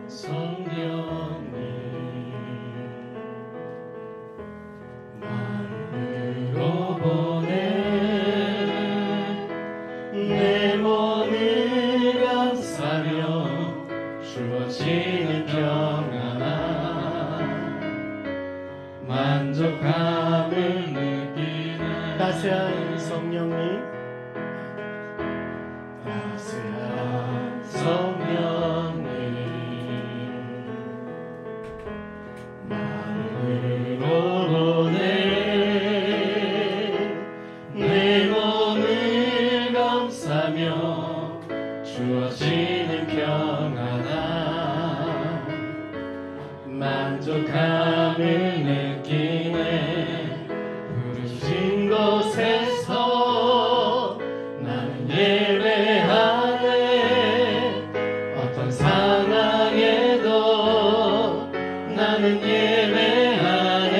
성령님 마음으로 보내 내 몸을 감싸며 주어지는 평안함 만족함을 느끼네. 따스한 성령님 따스한 성령님 마음으로 보내 내 몸을 감싸며 주어지는 평안함 만족함을 느끼네. 부르신 곳에서 나는 예배하네. 어떤 상황에도 나는 예배하네.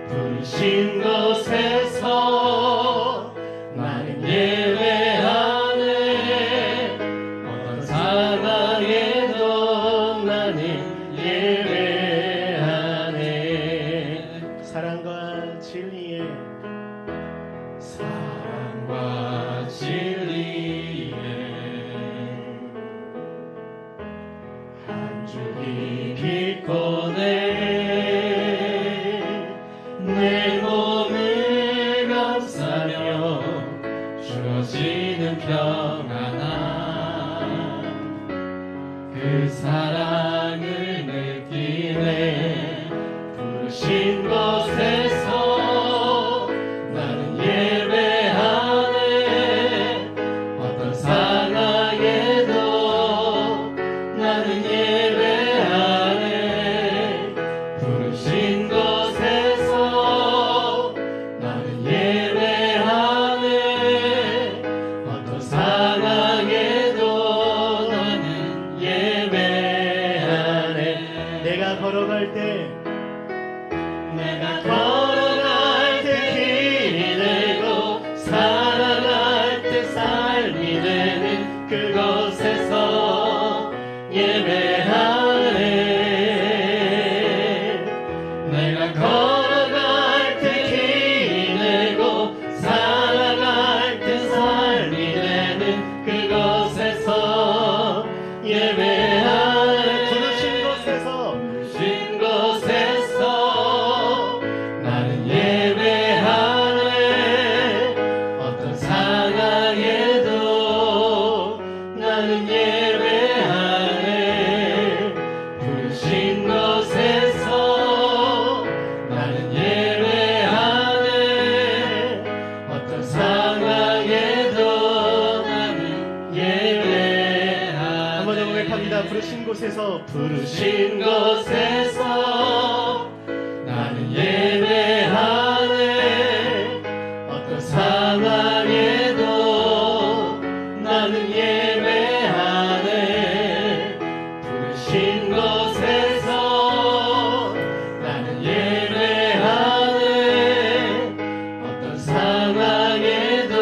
부르신 곳에서 나는 예배하네. 어떤 상황에도 나는 예배하네. 사랑과 진리의 사랑과 진리에 한 줄기 빛보내 내 몸을 감싸며 주어지는 평안함 그 사랑을 느끼네. 부르신 곳에서 나는 예배하네. 어떤 상황에도 나는 예배하네. 부르신 곳에서 나는 예배하네. 어떤 상황에도 나는 예배하네. 내가 걸어갈 때 내가 걸어갈 때 길이 되고 살아갈 때 삶이 되는 그곳에서 예배하네. 내가 걸어갈 때 길이 되고 살아갈 때 삶이 되는 그곳에서 예배하네. 부르신 곳에서 부르신 곳에서 나는 예배하네. 어떤 상황에도 나는 예배하네. 부르신 곳에서 나는 예배하네. 어떤 상황에도 나는 예배하네. 한번 더 고백합니다. 부르신 곳에서 부르신 곳에서 나는 예배하네. 어떤 상황에도 나는 예배하네. 부르신 곳에서 나는 예배하네. 어떤 상황에도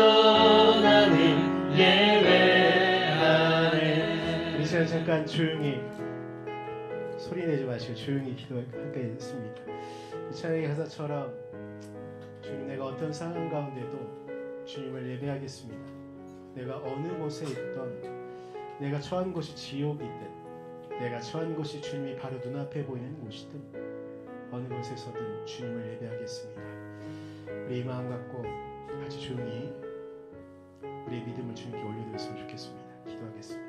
나는 예배하네. 이 시간 잠깐 조용히 소리 내지 마시고 조용히 기도하겠습니다. 이 찬양의 가사처럼 주님, 내가 어떤 상황 가운데도 주님을 예배하겠습니다. 내가 어느 곳에 있던, 내가 처한 곳이 지옥이든 내가 처한 곳이 주님이 바로 눈앞에 보이는 곳이든 어느 곳에서든 주님을 예배하겠습니다. 우리 이 마음 갖고 같이 조용히 우리의 믿음을 주님께 올려드렸으면 좋겠습니다. 기도하겠습니다.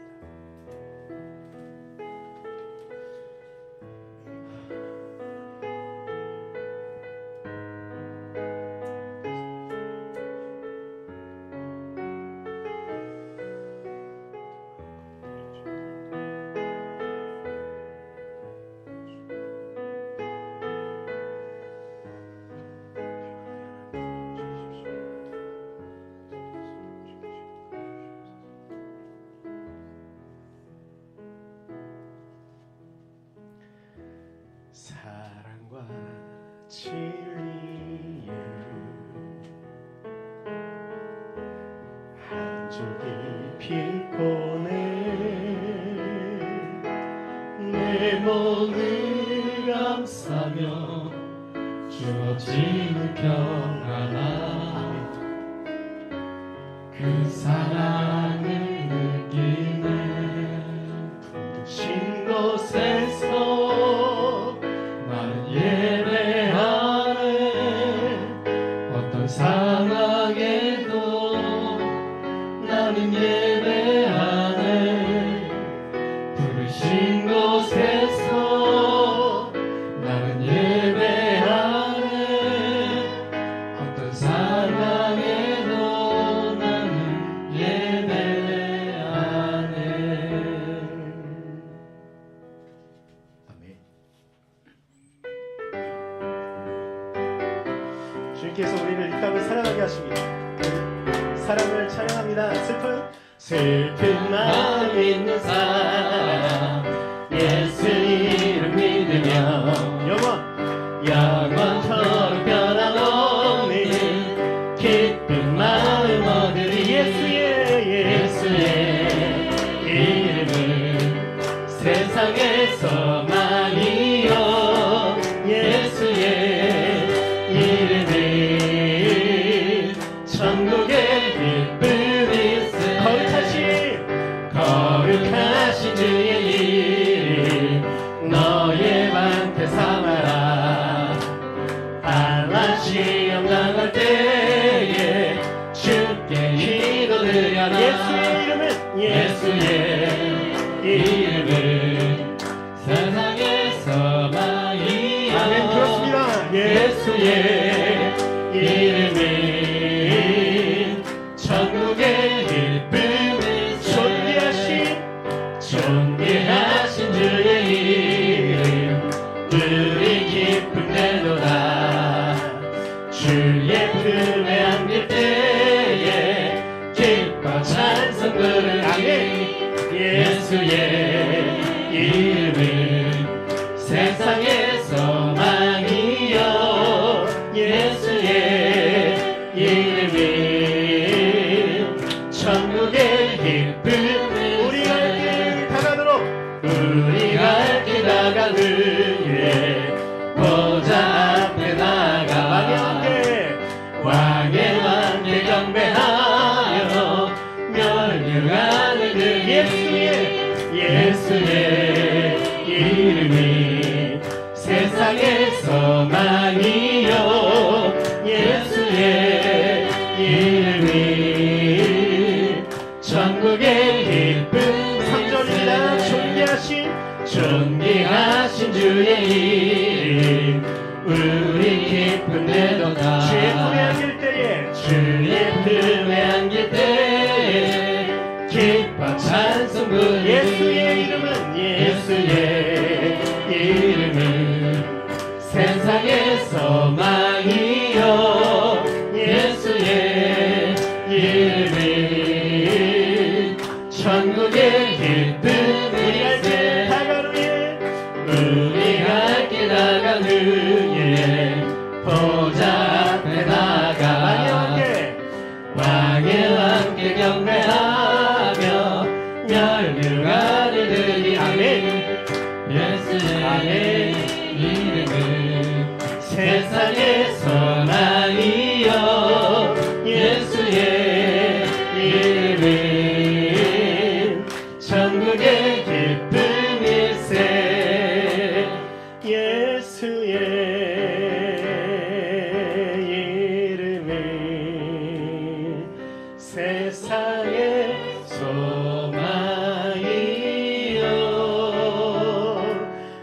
사랑과 진리의 한 줄기 빛보내 몸을 감싸며 주어지는 평안아 그 사랑을 느끼네 신 곳에서 나는 예배하네 어떤 상황에도 나는 예배하네 부르신 곳에서 나는 예배하네 어떤 상황에도 나는 예배하네 아멘. 주님께서 우리를 이 땅을 사랑하게 하십니다. 사랑을 찬양합니다. 슬픈 마음 있는 사람 예수 이름 믿으며 영원토록 변함없는 기쁜 마음 얻으리 예수의 이름은 세상에서 많이요 예수의 이름은 천국의 기쁨이 거룩하신 주의 이름 너의 방패 삼아라 한란시 영광할 때에 주께 기도드려라 예수의 이름은 세상에서 많이 아멘 그렇습니다 예수의 이름은 천국의 기쁨을 존귀하신 주의 이름 우리 기쁨되도다 주의 품에 안길 때에 기뻐 찬송 부르리 예수의 이름은 세상에서 많이요 예수의 이름은 천국의 기쁨 우리가 길 나가는 길 보좌 앞에 나가 왕의 왕께 경배하며 멸류관을 드리 예수의 이름이 세상에서 많이요 예수의 이름이 천국의 기쁨 존귀하신 주의 이름 우리 기쁨되도다 주의 품에 안길 때에 기뻐 찬송 부르리 예수의 이름은 세상에서 많이요 예수의 이름은 천국의 기쁨 우리가 길 나가는 길 보좌 앞에 나가 왕의 왕께 경배하며 멸류관을 드리 예수의 이름은 세상에서 많이요 예수의 이름은 천국의 기쁨일세 예수의 이름은 세상의 소망이요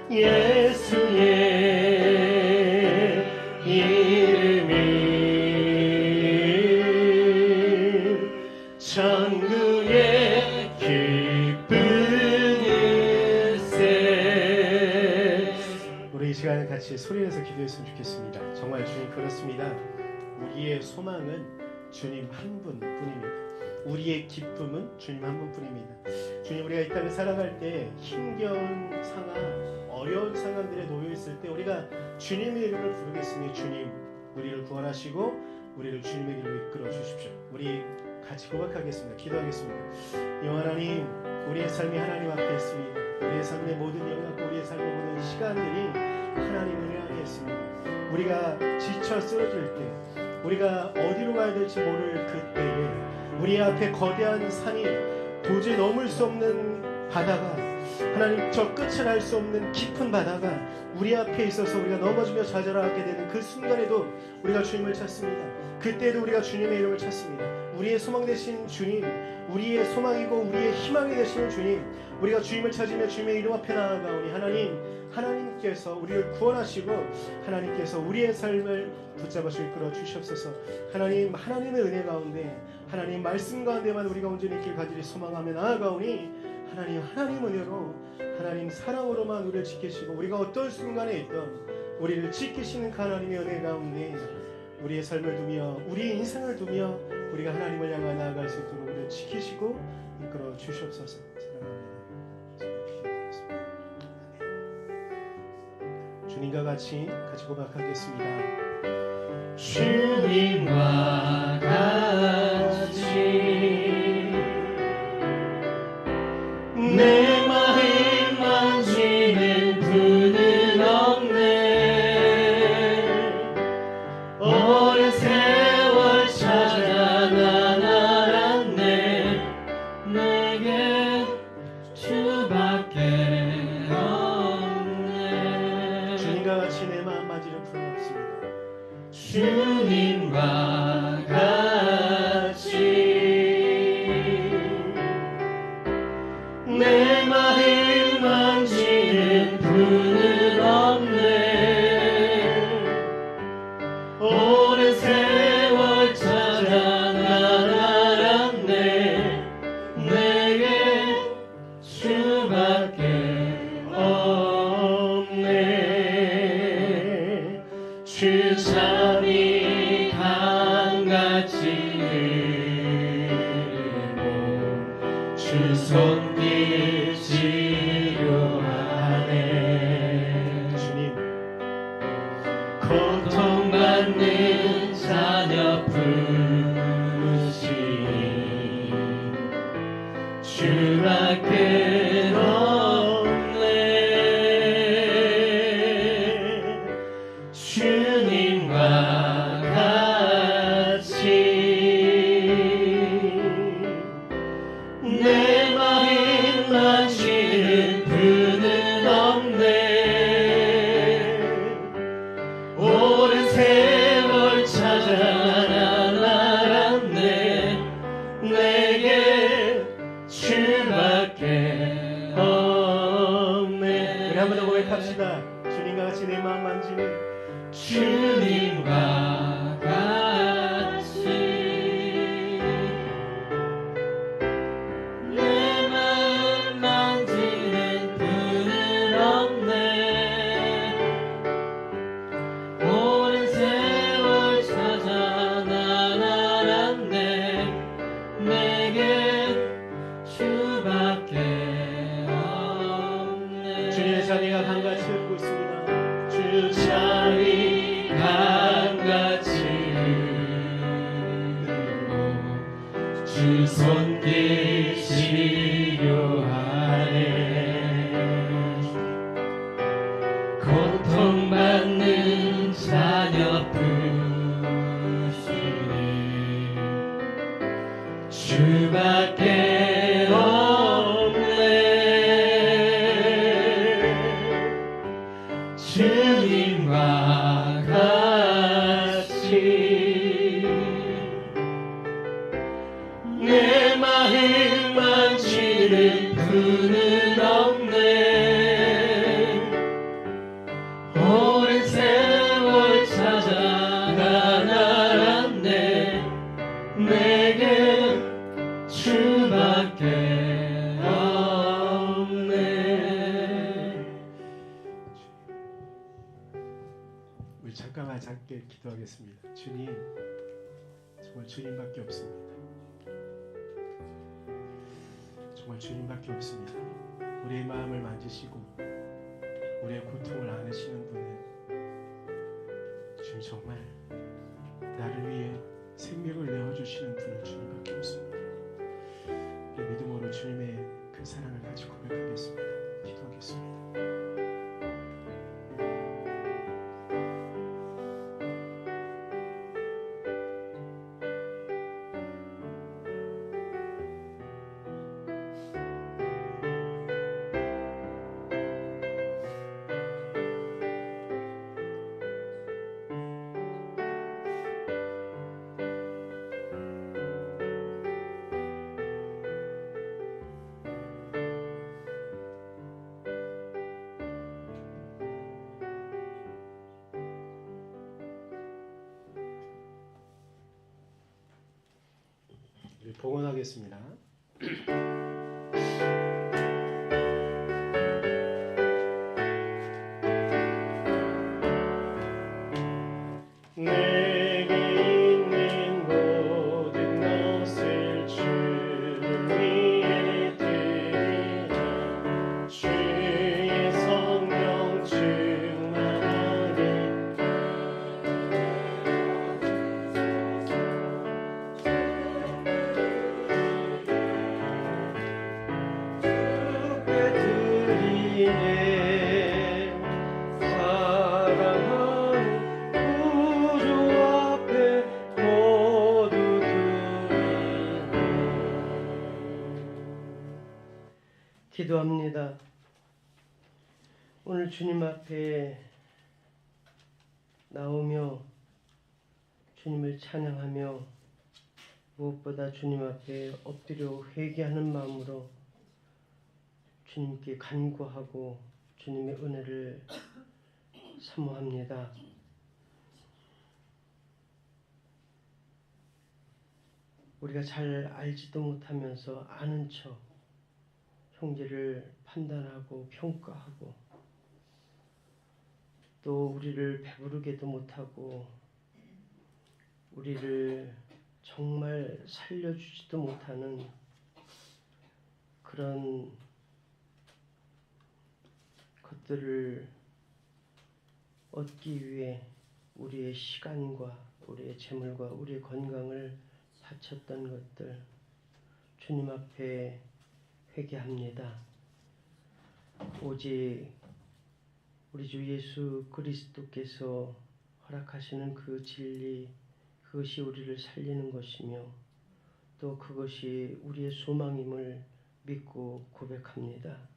예수의 이름은 천국의 기쁨일세 우리 이 시간에 같이 소리내서 기도했으면 좋겠습니다. 정말 주님 그렇습니다. 우리의 소망은 주님 한 분뿐입니다. 우리의 기쁨은 주님 한 분뿐입니다. 주님 우리가 이 땅을 살아갈 때 힘겨운 상황, 어려운 상황들에 놓여 있을 때 우리가 주님의 이름을 부르겠으니 주님 우리를 구원하시고 우리를 주님의 길로 이끌어 주십시오. 우리 같이 고백하겠습니다. 기도하겠습니다. 영원하님 우리의 삶이 하나님 앞에 있습니다. 우리의 삶의 모든 영역과 우리의 삶의 모든 시간들이 하나님을 향해 있습니다. 우리가 지쳐 쓰러질 때, 우리가 어디로 가야 될지 모를 그때에 우리 앞에 거대한 산이 도저히 넘을 수 없는 바다가, 하나님 저 끝을 알 수 없는 깊은 바다가 우리 앞에 있어서 우리가 넘어지며 좌절하게 되는 그 순간에도 우리가 주님을 찾습니다. 그때도 우리가 주님의 이름을 찾습니다. 우리의 소망 되신 주님, 우리의 소망이고 우리의 희망이 되시는 주님, 우리가 주님을 찾으며 주님의 이름 앞에 나아가오니 하나님께서 우리를 구원하시고 하나님께서 우리의 삶을 붙잡아서 이끌어 주시옵소서. 하나님의 은혜 가운데, 하나님 말씀 가운데만 우리가 온전히 길 가지리 소망하며 나아가오니 하나님 은혜로, 하나님 사랑으로만 우리를 지키시고 우리가 어떤 순간에 있던 우리를 지키시는 그 하나님의 은혜 가운데 우리의 삶을 두며 우리의 인생을 두며 우리가 하나님을 향해 나아갈 수 있도록 우리를 지키시고 이끌어 주시옵소서. 사랑합니다. 주님과 같이 고백하겠습니다. 주님과 같이 내 마음 만지는 분은 없네. 오랜 세월 찾아 난 알았네. 내게 주밖에 없네. 주님과 같이 내 마음 만지는 분은 없습니다. 주님과 같이 내 마음 만지는 분은 없네. 오랜 세월 찾아 난 알았네. 내게 주밖에 없네. 주 잠이 강같이 흐르고 주 손길 치료하네. 주님, 고통받는 자녀 부르시니 주밖에 없네. 주님과 같이 내 마음 만지는 분은 없네. 오랜 세월 찾아 난 알았네. 내게 주밖에 없네. 우리 한번 더 고백합시다. 주님과 같이 내 마음 만지는 주님과 같이 내 마음 만지는 분은 없네. 오랜 세월 찾아 난 알았네. 내게 주밖에 없네. 주님의 자비가 강같이 흐르고 있습니다. 주 잠이 강같이 흐르고 주 손길 치료하네. 고통받는 자녀 부르시니 주밖에 없네. 주님과 같이 내 마음 만지는 분은 없네. 오랜 세월 찾아 난 알았네. 내게 주밖에 없네. 우리 잠깐만 작게 기도하겠습니다. 주님, 정말 주님밖에 없습니다. 정말 주님밖에 없습니다. 우리의 마음을 만지시고 우리의 고통을 안으시는 분은 주님, 정말 나를 위해 생명을 내어주시는 분은 주님밖에 없습니다. 우리 믿음으로 주님의 그 봉헌하겠습니다. 내게 있는 모든 것을 주님 위에 드리라. 주의 성령 충만하게 드리네. 사랑하는 구주 앞에 모두 드리네. 기도합니다. 오늘 주님 앞에 나오며 주님을 찬양하며 무엇보다 주님 앞에 엎드려 회개하는 마음으로 주님께 간구하고 주님의 은혜를 사모합니다. 우리가 잘 알지도 못하면서 아는 척 형제를 판단하고 평가하고 또 우리를 배부르게도 못하고 우리를 정말 살려주지도 못하는 그런 것들을 얻기 위해 우리의 시간과 우리의 재물과 우리의 건강을 바쳤던 것들 주님 앞에 회개합니다. 오직 우리 주 예수 그리스도께서 허락하시는 그 진리, 그것이 우리를 살리는 것이며 또 그것이 우리의 소망임을 믿고 고백합니다.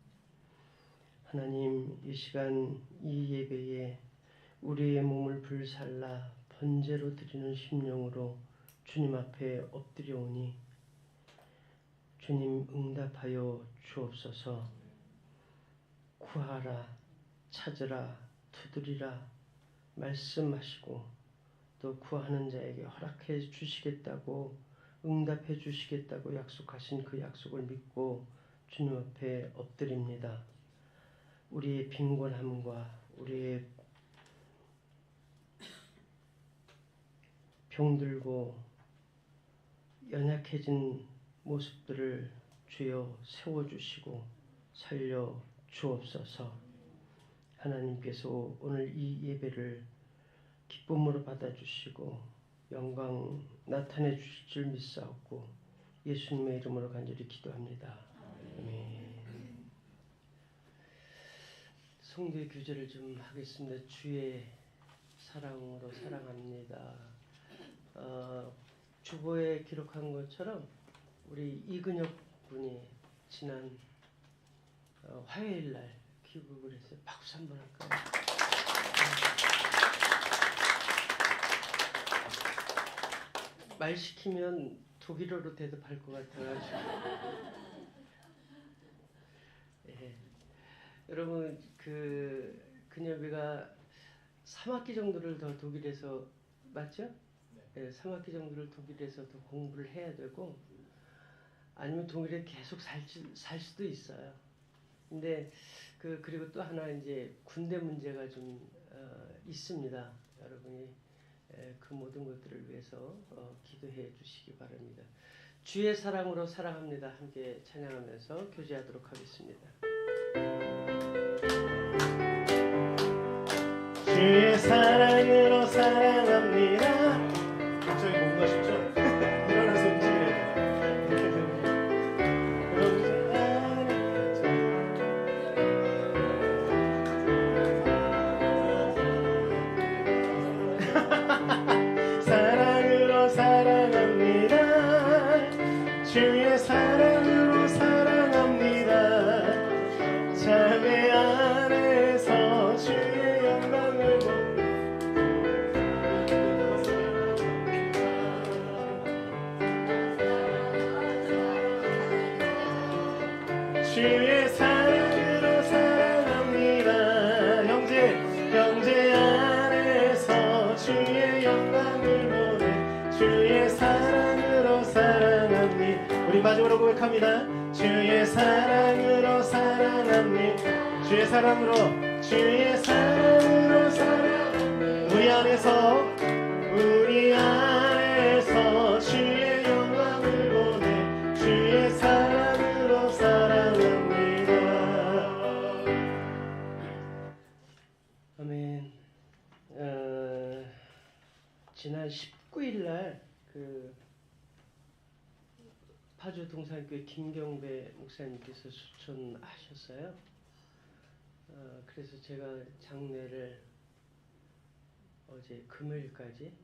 하나님, 이 시간 이 예배에 우리의 몸을 불살라 번제로 드리는 심령으로 주님 앞에 엎드려오니 주님 응답하여 주옵소서. 구하라, 찾으라, 두드리라 말씀하시고 또 구하는 자에게 허락해 주시겠다고 응답해 주시겠다고 약속하신 그 약속을 믿고 주님 앞에 엎드립니다. 우리의 빈곤함과 우리의 병들고 연약해진 모습들을 주여 세워주시고 살려 주옵소서. 하나님께서 오늘 이 예배를 기쁨으로 받아주시고 영광 나타내 주실 줄 믿사옵고 예수님의 이름으로 간절히 기도합니다. 아멘. 성도의 교제를 좀 하겠습니다. 주의 사랑으로 사랑합니다. 주보에 기록한 것처럼 우리 이근혁 분이 지난 화요일 날 귀국을 했어요. 박수 한번 할까요? 말 시키면 독일어로 대답할 것 같아가지고. 예. 여러분 그녀비가 3학기 정도를 더 독일에서 맞죠? 네. 3학기 정도를 독일에서 더 공부를 해야 되고 아니면 독일에 계속 살 수도 있어요. 근데 그리고 또 하나 이제 군대 문제가 좀 있습니다. 여러분이 그 모든 것들을 위해서 기도해 주시기 바랍니다. 주의 사랑으로 사랑합니다. 함께 찬양하면서 교제하도록 하겠습니다. 주의 사랑으로 사랑합니다. 갑자기 뭔가 쉽죠? 일어나서 움직여야 돼요. 사랑으로 사랑합니다. 주의 사랑으로 사랑합니다. 자매 안에서 주의 영광을 주의 사랑으로 사랑합니다. 형제 안에서 주의 영광을 보내 주의 사랑으로 사랑합니다. 우리 마지막으로 고백합니다. 주의 사랑으로 사랑합니다. 주의 사랑으로 사랑합니다. 우리 안에서 주의 영광을 보내 주의 사랑으로 사랑합니다. 아멘. 지난 19일 날 파주 동산교회 김경배 목사님께서 추천하셨어요. 그래서 제가 장례를 어제 금요일까지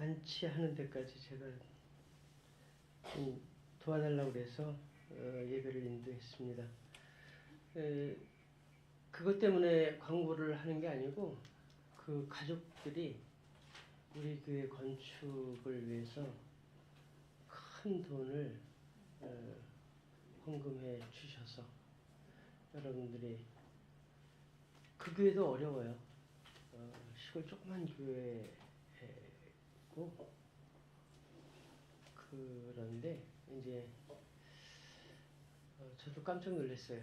안치하는 데까지 제가 좀 도와달라고 그래서 예배를 인도했습니다. 그것 때문에 광고를 하는 게 아니고 그 가족들이 우리 교회 건축을 위해서 큰 돈을 헌금해 주셔서 여러분들이 그 교회도 어려워요. 시골 조그만 교회고 그런데 이제 저도 깜짝 놀랐어요.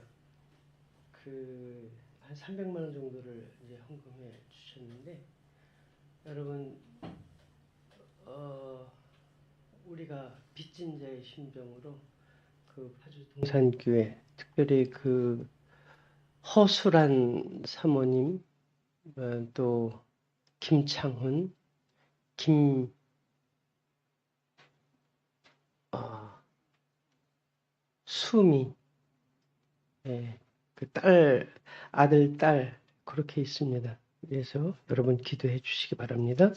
한 300만 원 정도를 이제 헌금해 주셨는데 여러분 우리가 빚진 자의 심정으로 그 파주 동산교회 특별히 그 허수란 사모님 또 김창훈 수미 그 아들 딸 그렇게 있습니다. 그래서 여러분 기도해 주시기 바랍니다.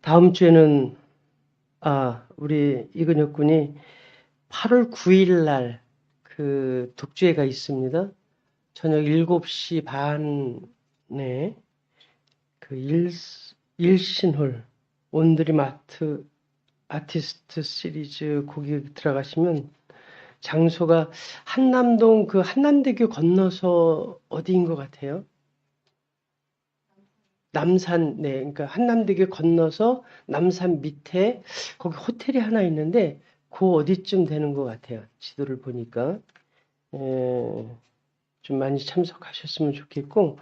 다음 주에는 우리 이근혁 군이 8월 9일 날 그 독주회가 있습니다. 저녁 7시 반에 그 일신홀 온드림 아티스트 시리즈 거기 들어가시면 장소가 한남동 그 한남대교 건너서 어디인 것 같아요? 남산, 그러니까 한남대교 건너서 남산 밑에 거기 호텔이 하나 있는데 그 어디쯤 되는 것 같아요. 지도를 보니까 좀 많이 참석하셨으면 좋겠고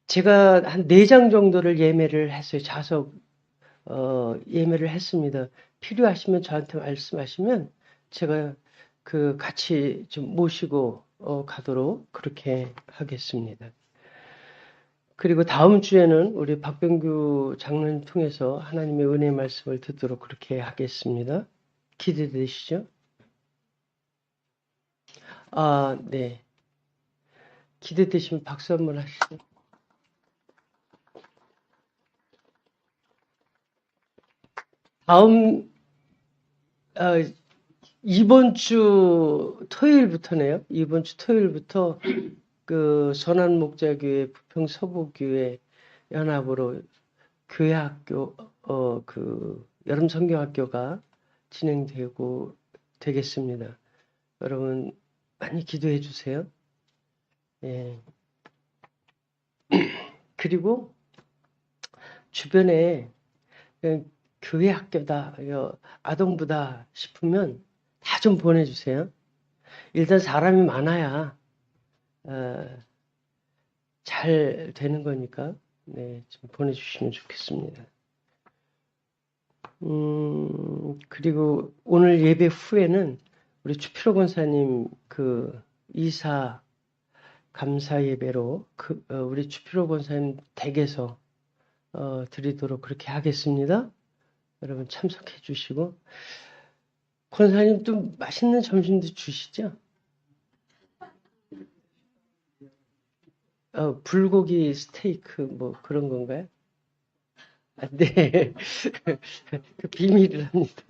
제가 한 4장 정도를 예매를 했어요. 좌석 예매를 했습니다. 필요하시면 저한테 말씀하시면 제가 같이 좀 모시고 가도록 그렇게 하겠습니다. 그리고 다음 주에는 우리 박병규 장로님 통해서 하나님의 은혜의 말씀을 듣도록 그렇게 하겠습니다. 기대되시죠? 네. 기대되시면 박수 한번 하시죠. 이번 주 토요일부터네요. 이번 주 토요일부터 그 선한목자교회 부평 서부교회 연합으로 교회학교 여름 성경학교가 되겠습니다. 여러분 많이 기도해 주세요. 예. 그리고 주변에 교회 학교다, 아동부다 싶으면 다 좀 보내주세요. 일단 사람이 많아야 잘 되는 거니까 좀 보내주시면 좋겠습니다. 그리고 오늘 예배 후에는 우리 주필호 권사님 이사 감사 예배로 우리 주필호 권사님 댁에서 드리도록 그렇게 하겠습니다. 여러분 참석해 주시고 권사님 또 맛있는 점심도 주시죠? 불고기 스테이크 뭐 그런 건가요? 네. 그 비밀이랍니다.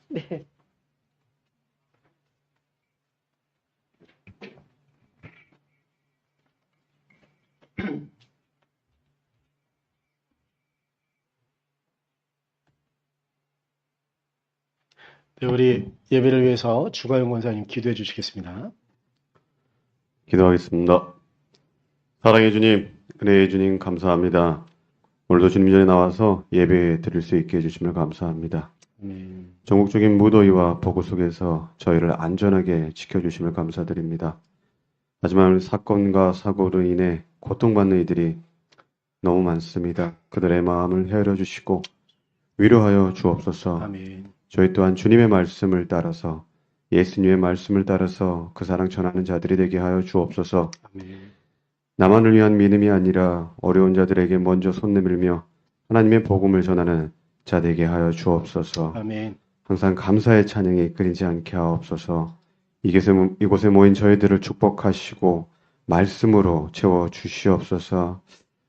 네. 네, 우리 예배를 위해서 주가영 권사님 기도해 주시겠습니다. 기도하겠습니다. 사랑해 주님, 은혜의 주님 감사합니다. 오늘도 주님 전에 나와서 예배 드릴 수 있게 해주심을 감사합니다. 아멘. 전국적인 무더위와 폭우 속에서 저희를 안전하게 지켜주심을 감사드립니다. 하지만 사건과 사고로 인해 고통받는 이들이 너무 많습니다. 그들의 마음을 헤아려 주시고 위로하여 주옵소서. 아멘. 저희 또한 주님의 말씀을 따라서 예수님의 말씀을 따라서 그 사랑 전하는 자들이 되게 하여 주옵소서. 아멘. 나만을 위한 믿음이 아니라 어려운 자들에게 먼저 손 내밀며 하나님의 복음을 전하는 자 되게 하여 주옵소서. 아멘. 항상 감사의 찬양이 끊이지 않게 하옵소서. 이곳에 모인 저희들을 축복하시고 말씀으로 채워 주시옵소서.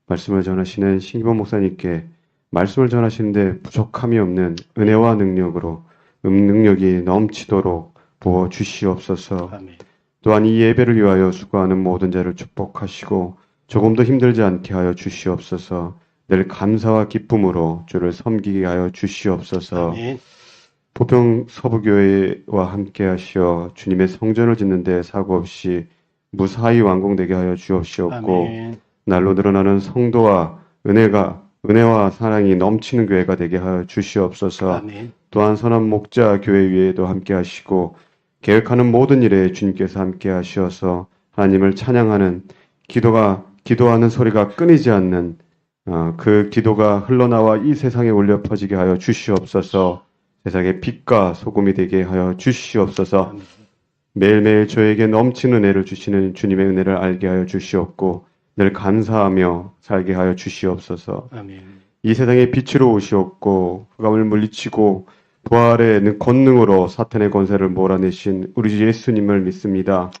말씀을 전하시는 신기범 목사님께 말씀을 전하시는데 부족함이 없는 은혜와 능력으로 능력이 넘치도록 부어 주시옵소서. 아멘. 또한 이 예배를 위하여 수고하는 모든 자를 축복하시고 조금도 힘들지 않게 하여 주시옵소서. 늘 감사와 기쁨으로 주를 섬기게 하여 주시옵소서. 아멘. 부평 서부교회와 함께 하시어 주님의 성전을 짓는데 사고 없이 무사히 완공되게 하여 주옵시옵고 아멘. 날로 늘어나는 성도와 은혜와 사랑이 넘치는 교회가 되게 하여 주시옵소서. 아멘. 또한 선한 목자 교회 위에도 함께 하시고 계획하는 모든 일에 주님께서 함께 하시어서 하나님을 찬양하는 기도하는 소리가 끊이지 않는 그 기도가 흘러나와 이 세상에 울려 퍼지게 하여 주시옵소서. 세상의 빛과 소금이 되게 하여 주시옵소서. 아멘. 매일매일 저에게 넘치는 은혜를 주시는 주님의 은혜를 알게 하여 주시옵고 늘 감사하며 살게 하여 주시옵소서. 아멘. 이 세상에 빛으로 오시옵고 흑암을 물리치고 부활의 권능으로 사탄의 권세를 몰아내신 우리 주 예수님을 믿습니다.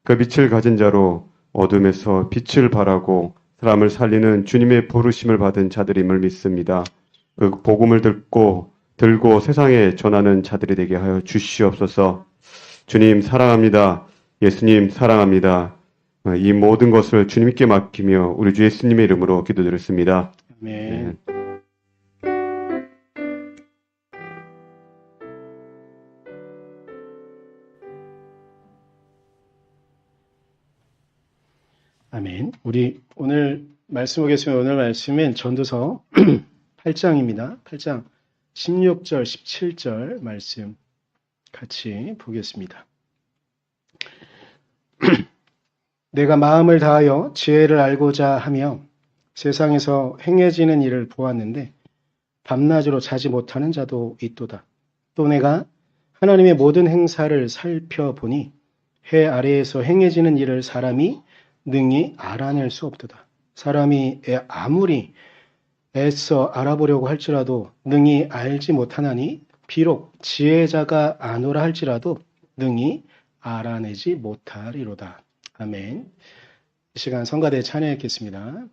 그 빛을 가진 자로 어둠에서 빛을 발하고 사람을 살리는 주님의 부르심을 받은 자들임을 믿습니다. 그 복음을 들고 세상에 전하는 자들이 되게 하여 주시옵소서. 주님 사랑합니다. 예수님 사랑합니다. 이 모든 것을 주님께 맡기며 우리 주 예수님의 이름으로 기도드렸습니다. 아멘. 아멘. 우리 오늘 말씀 보겠습니다. 오늘 말씀은 전도서 8장입니다. 8장 16절, 17절 말씀 같이 보겠습니다. 내가 마음을 다하여 지혜를 알고자 하며 세상에서 행해지는 일을 보았는데 밤낮으로 자지 못하는 자도 있도다. 또 내가 하나님의 모든 행사를 살펴보니 해 아래에서 행해지는 일을 사람이 능히 알아낼 수 없도다. 사람이 아무리 애써 알아보려고 할지라도 능히 알지 못하나니 비록 지혜자가 아노라 할지라도 능히 알아내지 못하리로다. 아멘. 이 시간 성가대 찬양했겠습니다.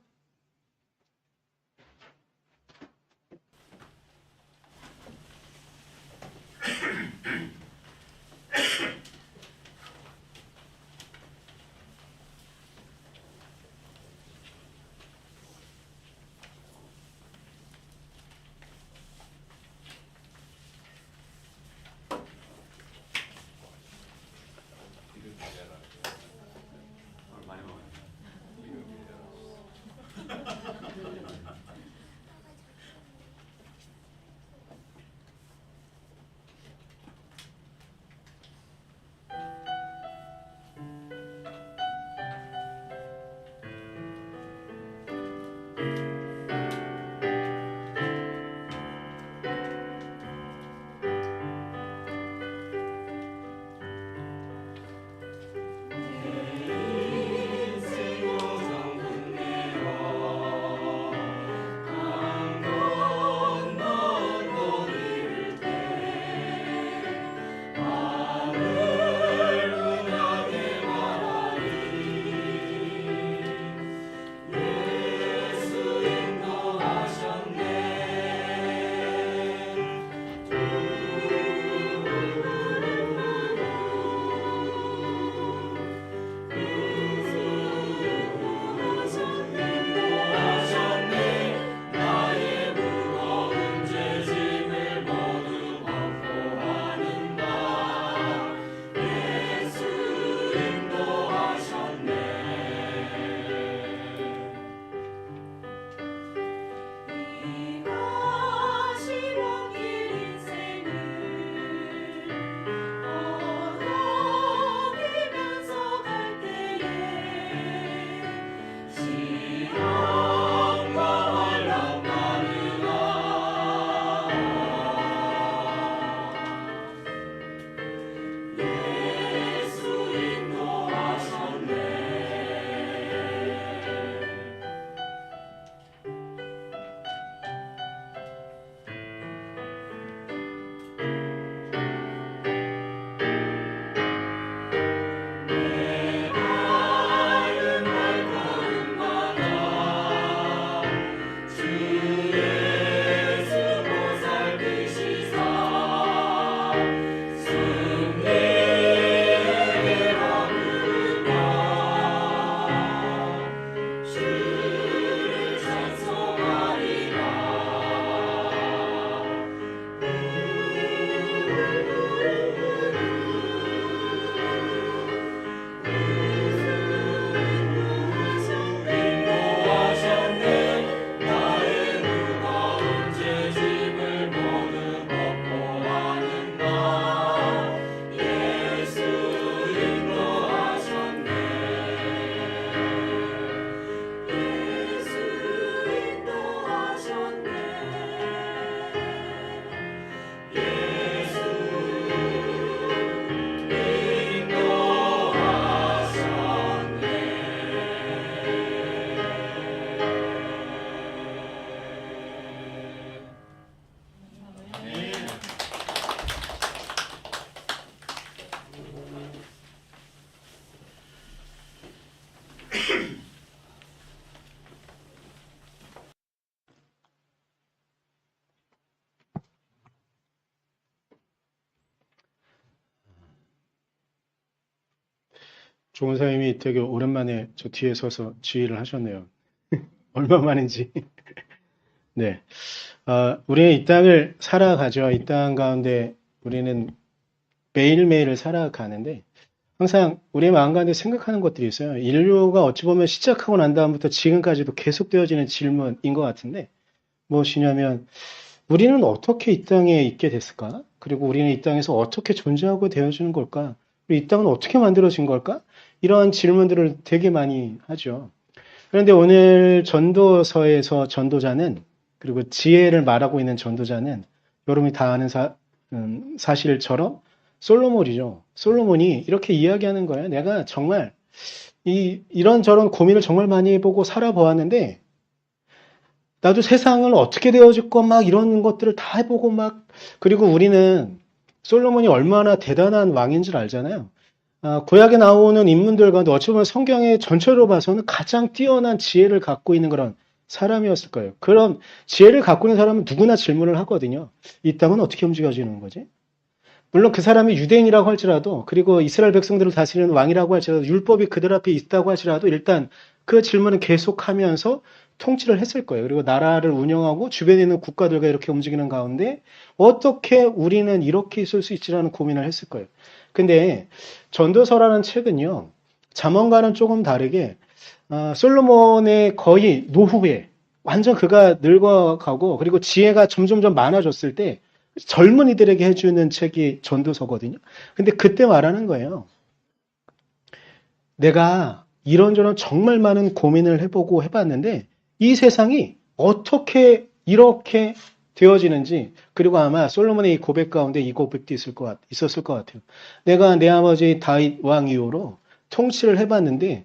조 원사님이 되게 오랜만에 저 뒤에 서서 지휘를 하셨네요. 얼마 만인지. 네. 우리는 이 땅을 살아가죠. 이 땅 가운데 우리는 매일매일을 살아가는데 항상 우리의 마음 가운데 생각하는 것들이 있어요. 인류가 어찌 보면 시작하고 난 다음부터 지금까지도 계속되어지는 질문인 것 같은데 무엇이냐면 우리는 어떻게 이 땅에 있게 됐을까? 그리고 우리는 이 땅에서 어떻게 존재하고 되어지는 걸까? 우리 이 땅은 어떻게 만들어진 걸까? 이러한 질문들을 되게 많이 하죠. 그런데 오늘 전도서에서 전도자는 그리고 지혜를 말하고 있는 전도자는 여러분이 다 아는 사실처럼 솔로몬이죠. 솔로몬이 이렇게 이야기하는 거예요. 내가 정말 이런저런 고민을 정말 많이 해보고 살아보았는데 나도 세상을 어떻게 되어질까 막 이런 것들을 다 해보고 막 그리고 우리는 솔로몬이 얼마나 대단한 왕인 줄 알잖아요. 구약에 나오는 인물들 가운데 어찌 보면 성경의 전체로 봐서는 가장 뛰어난 지혜를 갖고 있는 그런 사람이었을 거예요. 그럼 지혜를 갖고 있는 사람은 누구나 질문을 하거든요. 이 땅은 어떻게 움직여지는 거지? 물론 그 사람이 유대인이라고 할지라도 그리고 이스라엘 백성들을 다스리는 왕이라고 할지라도 율법이 그들 앞에 있다고 할지라도 일단 그 질문을 계속하면서 통치를 했을 거예요. 그리고 나라를 운영하고 주변에 있는 국가들과 이렇게 움직이는 가운데 어떻게 우리는 이렇게 있을 수 있지라는 고민을 했을 거예요. 근데 전도서라는 책은요. 잠언과는 조금 다르게 솔로몬의 거의 노후에 완전 그가 늙어가고 그리고 지혜가 점점점 많아졌을 때 젊은이들에게 해주는 책이 전도서거든요. 근데 그때 말하는 거예요. 내가 이런저런 정말 많은 고민을 해보고 해봤는데 이 세상이 어떻게 이렇게 되어지는지 그리고 아마 솔로몬의 이 고백 가운데 이 고백도 있었을 것 같아요. 내가 내 아버지 다윗 왕 이후로 통치를 해봤는데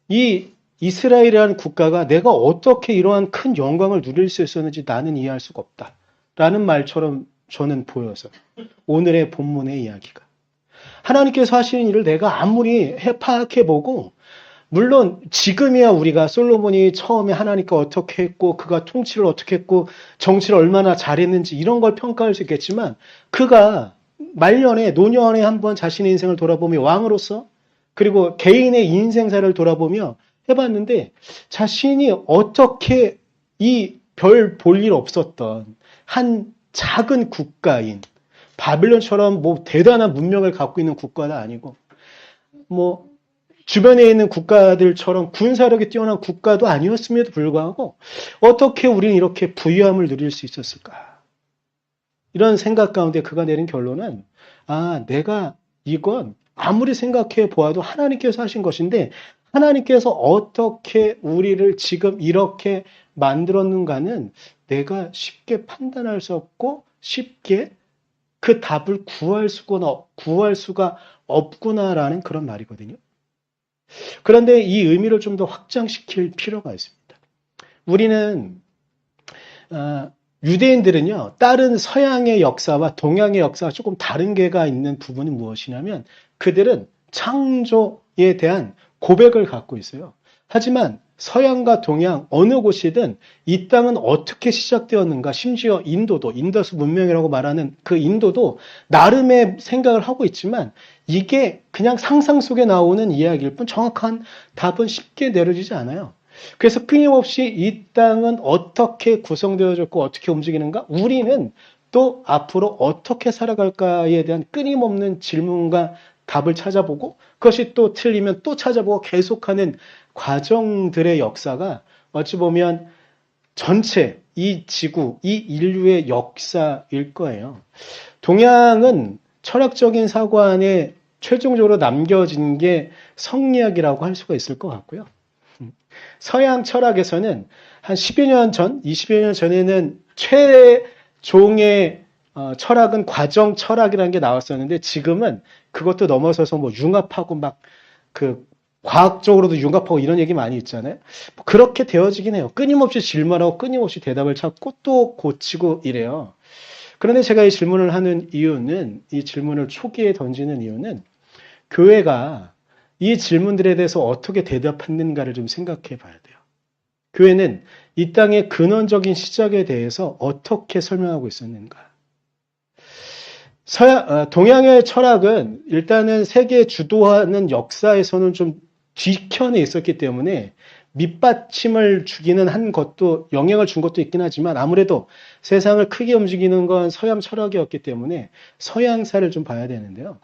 이 이스라엘이라는 국가가 내가 어떻게 이러한 큰 영광을 누릴 수 있었는지 나는 이해할 수가 없다. 라는 말처럼 저는 보여서 오늘의 본문의 이야기가 하나님께서 하시는 일을 내가 아무리 파악해보고 물론 지금이야 우리가 솔로몬이 처음에 하나님과 어떻게 했고 그가 통치를 어떻게 했고 정치를 얼마나 잘했는지 이런 걸 평가할 수 있겠지만 그가 말년에 노년에 한번 자신의 인생을 돌아보며 왕으로서 그리고 개인의 인생사를 돌아보며 해봤는데 자신이 어떻게 이 별 볼 일 없었던 한 작은 국가인 바빌론처럼 뭐 대단한 문명을 갖고 있는 국가도 아니고 뭐 주변에 있는 국가들처럼 군사력이 뛰어난 국가도 아니었음에도 불구하고 어떻게 우리는 이렇게 부유함을 누릴 수 있었을까? 이런 생각 가운데 그가 내린 결론은 내가 이건 아무리 생각해 보아도 하나님께서 하신 것인데 하나님께서 어떻게 우리를 지금 이렇게 만들었는가는 내가 쉽게 판단할 수 없고 쉽게 그 답을 구할 수가 없구나라는 그런 말이거든요. 그런데 이 의미를 좀 더 확장시킬 필요가 있습니다. 우리는 유대인들은요. 다른 서양의 역사와 동양의 역사와 조금 다른 게가 있는 부분은 무엇이냐면 그들은 창조에 대한 고백을 갖고 있어요. 하지만 서양과 동양 어느 곳이든 이 땅은 어떻게 시작되었는가 심지어 인도도 인더스 문명이라고 말하는 그 인도도 나름의 생각을 하고 있지만 이게 그냥 상상 속에 나오는 이야기일 뿐 정확한 답은 쉽게 내려지지 않아요. 그래서 끊임없이 이 땅은 어떻게 구성되어졌고 어떻게 움직이는가 우리는 또 앞으로 어떻게 살아갈까에 대한 끊임없는 질문과 답을 찾아보고 그것이 또 틀리면 또 찾아보고 계속하는 과정들의 역사가 어찌 보면 전체 이 지구, 이 인류의 역사일 거예요. 동양은 철학적인 사고 안에 최종적으로 남겨진 게 성리학이라고 할 수가 있을 것 같고요. 서양 철학에서는 한 10여 년 전, 20여 년 전에는 최종의 철학은 과정 철학이라는 게 나왔었는데 지금은 그것도 넘어서서 뭐 융합하고 막 과학적으로도 융합하고 이런 얘기 많이 있잖아요. 그렇게 되어지긴 해요. 끊임없이 질문하고 끊임없이 대답을 찾고 또 고치고 이래요. 그런데 제가 이 질문을 하는 이유는 이 질문을 초기에 던지는 이유는 교회가 이 질문들에 대해서 어떻게 대답했는가를 좀 생각해 봐야 돼요. 교회는 이 땅의 근원적인 시작에 대해서 어떻게 설명하고 있었는가. 동양의 철학은 일단은 세계 주도하는 역사에서는 좀 뒤편에 있었기 때문에 밑받침을 주기는 한 것도 영향을 준 것도 있긴 하지만 아무래도 세상을 크게 움직이는 건 서양 철학이었기 때문에 서양사를 좀 봐야 되는데요.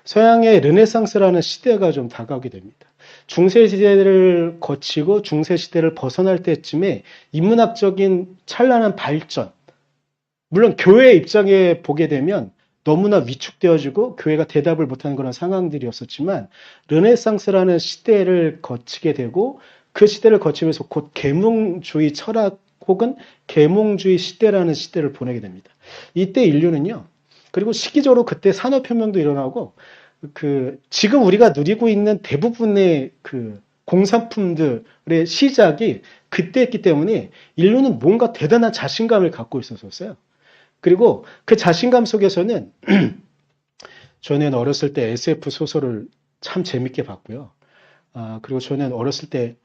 서양의 르네상스라는 시대가 좀 다가오게 됩니다. 중세 시대를 거치고 중세 시대를 벗어날 때쯤에 인문학적인 찬란한 발전, 물론 교회 입장에 보게 되면 너무나 위축되어지고 교회가 대답을 못하는 그런 상황들이었었지만 르네상스라는 시대를 거치게 되고 그 시대를 거치면서 곧 계몽주의 철학 혹은 계몽주의 시대라는 시대를 보내게 됩니다. 이때 인류는요. 그리고 시기적으로 그때 산업혁명도 일어나고 지금 우리가 누리고 있는 대부분의 공산품들의 시작이 그때였기 때문에 인류는 뭔가 대단한 자신감을 갖고 있었어요. 그리고 그 자신감 속에서는 저는 어렸을 때 SF 소설을 참 재밌게 봤고요. 그리고 저는 어렸을 때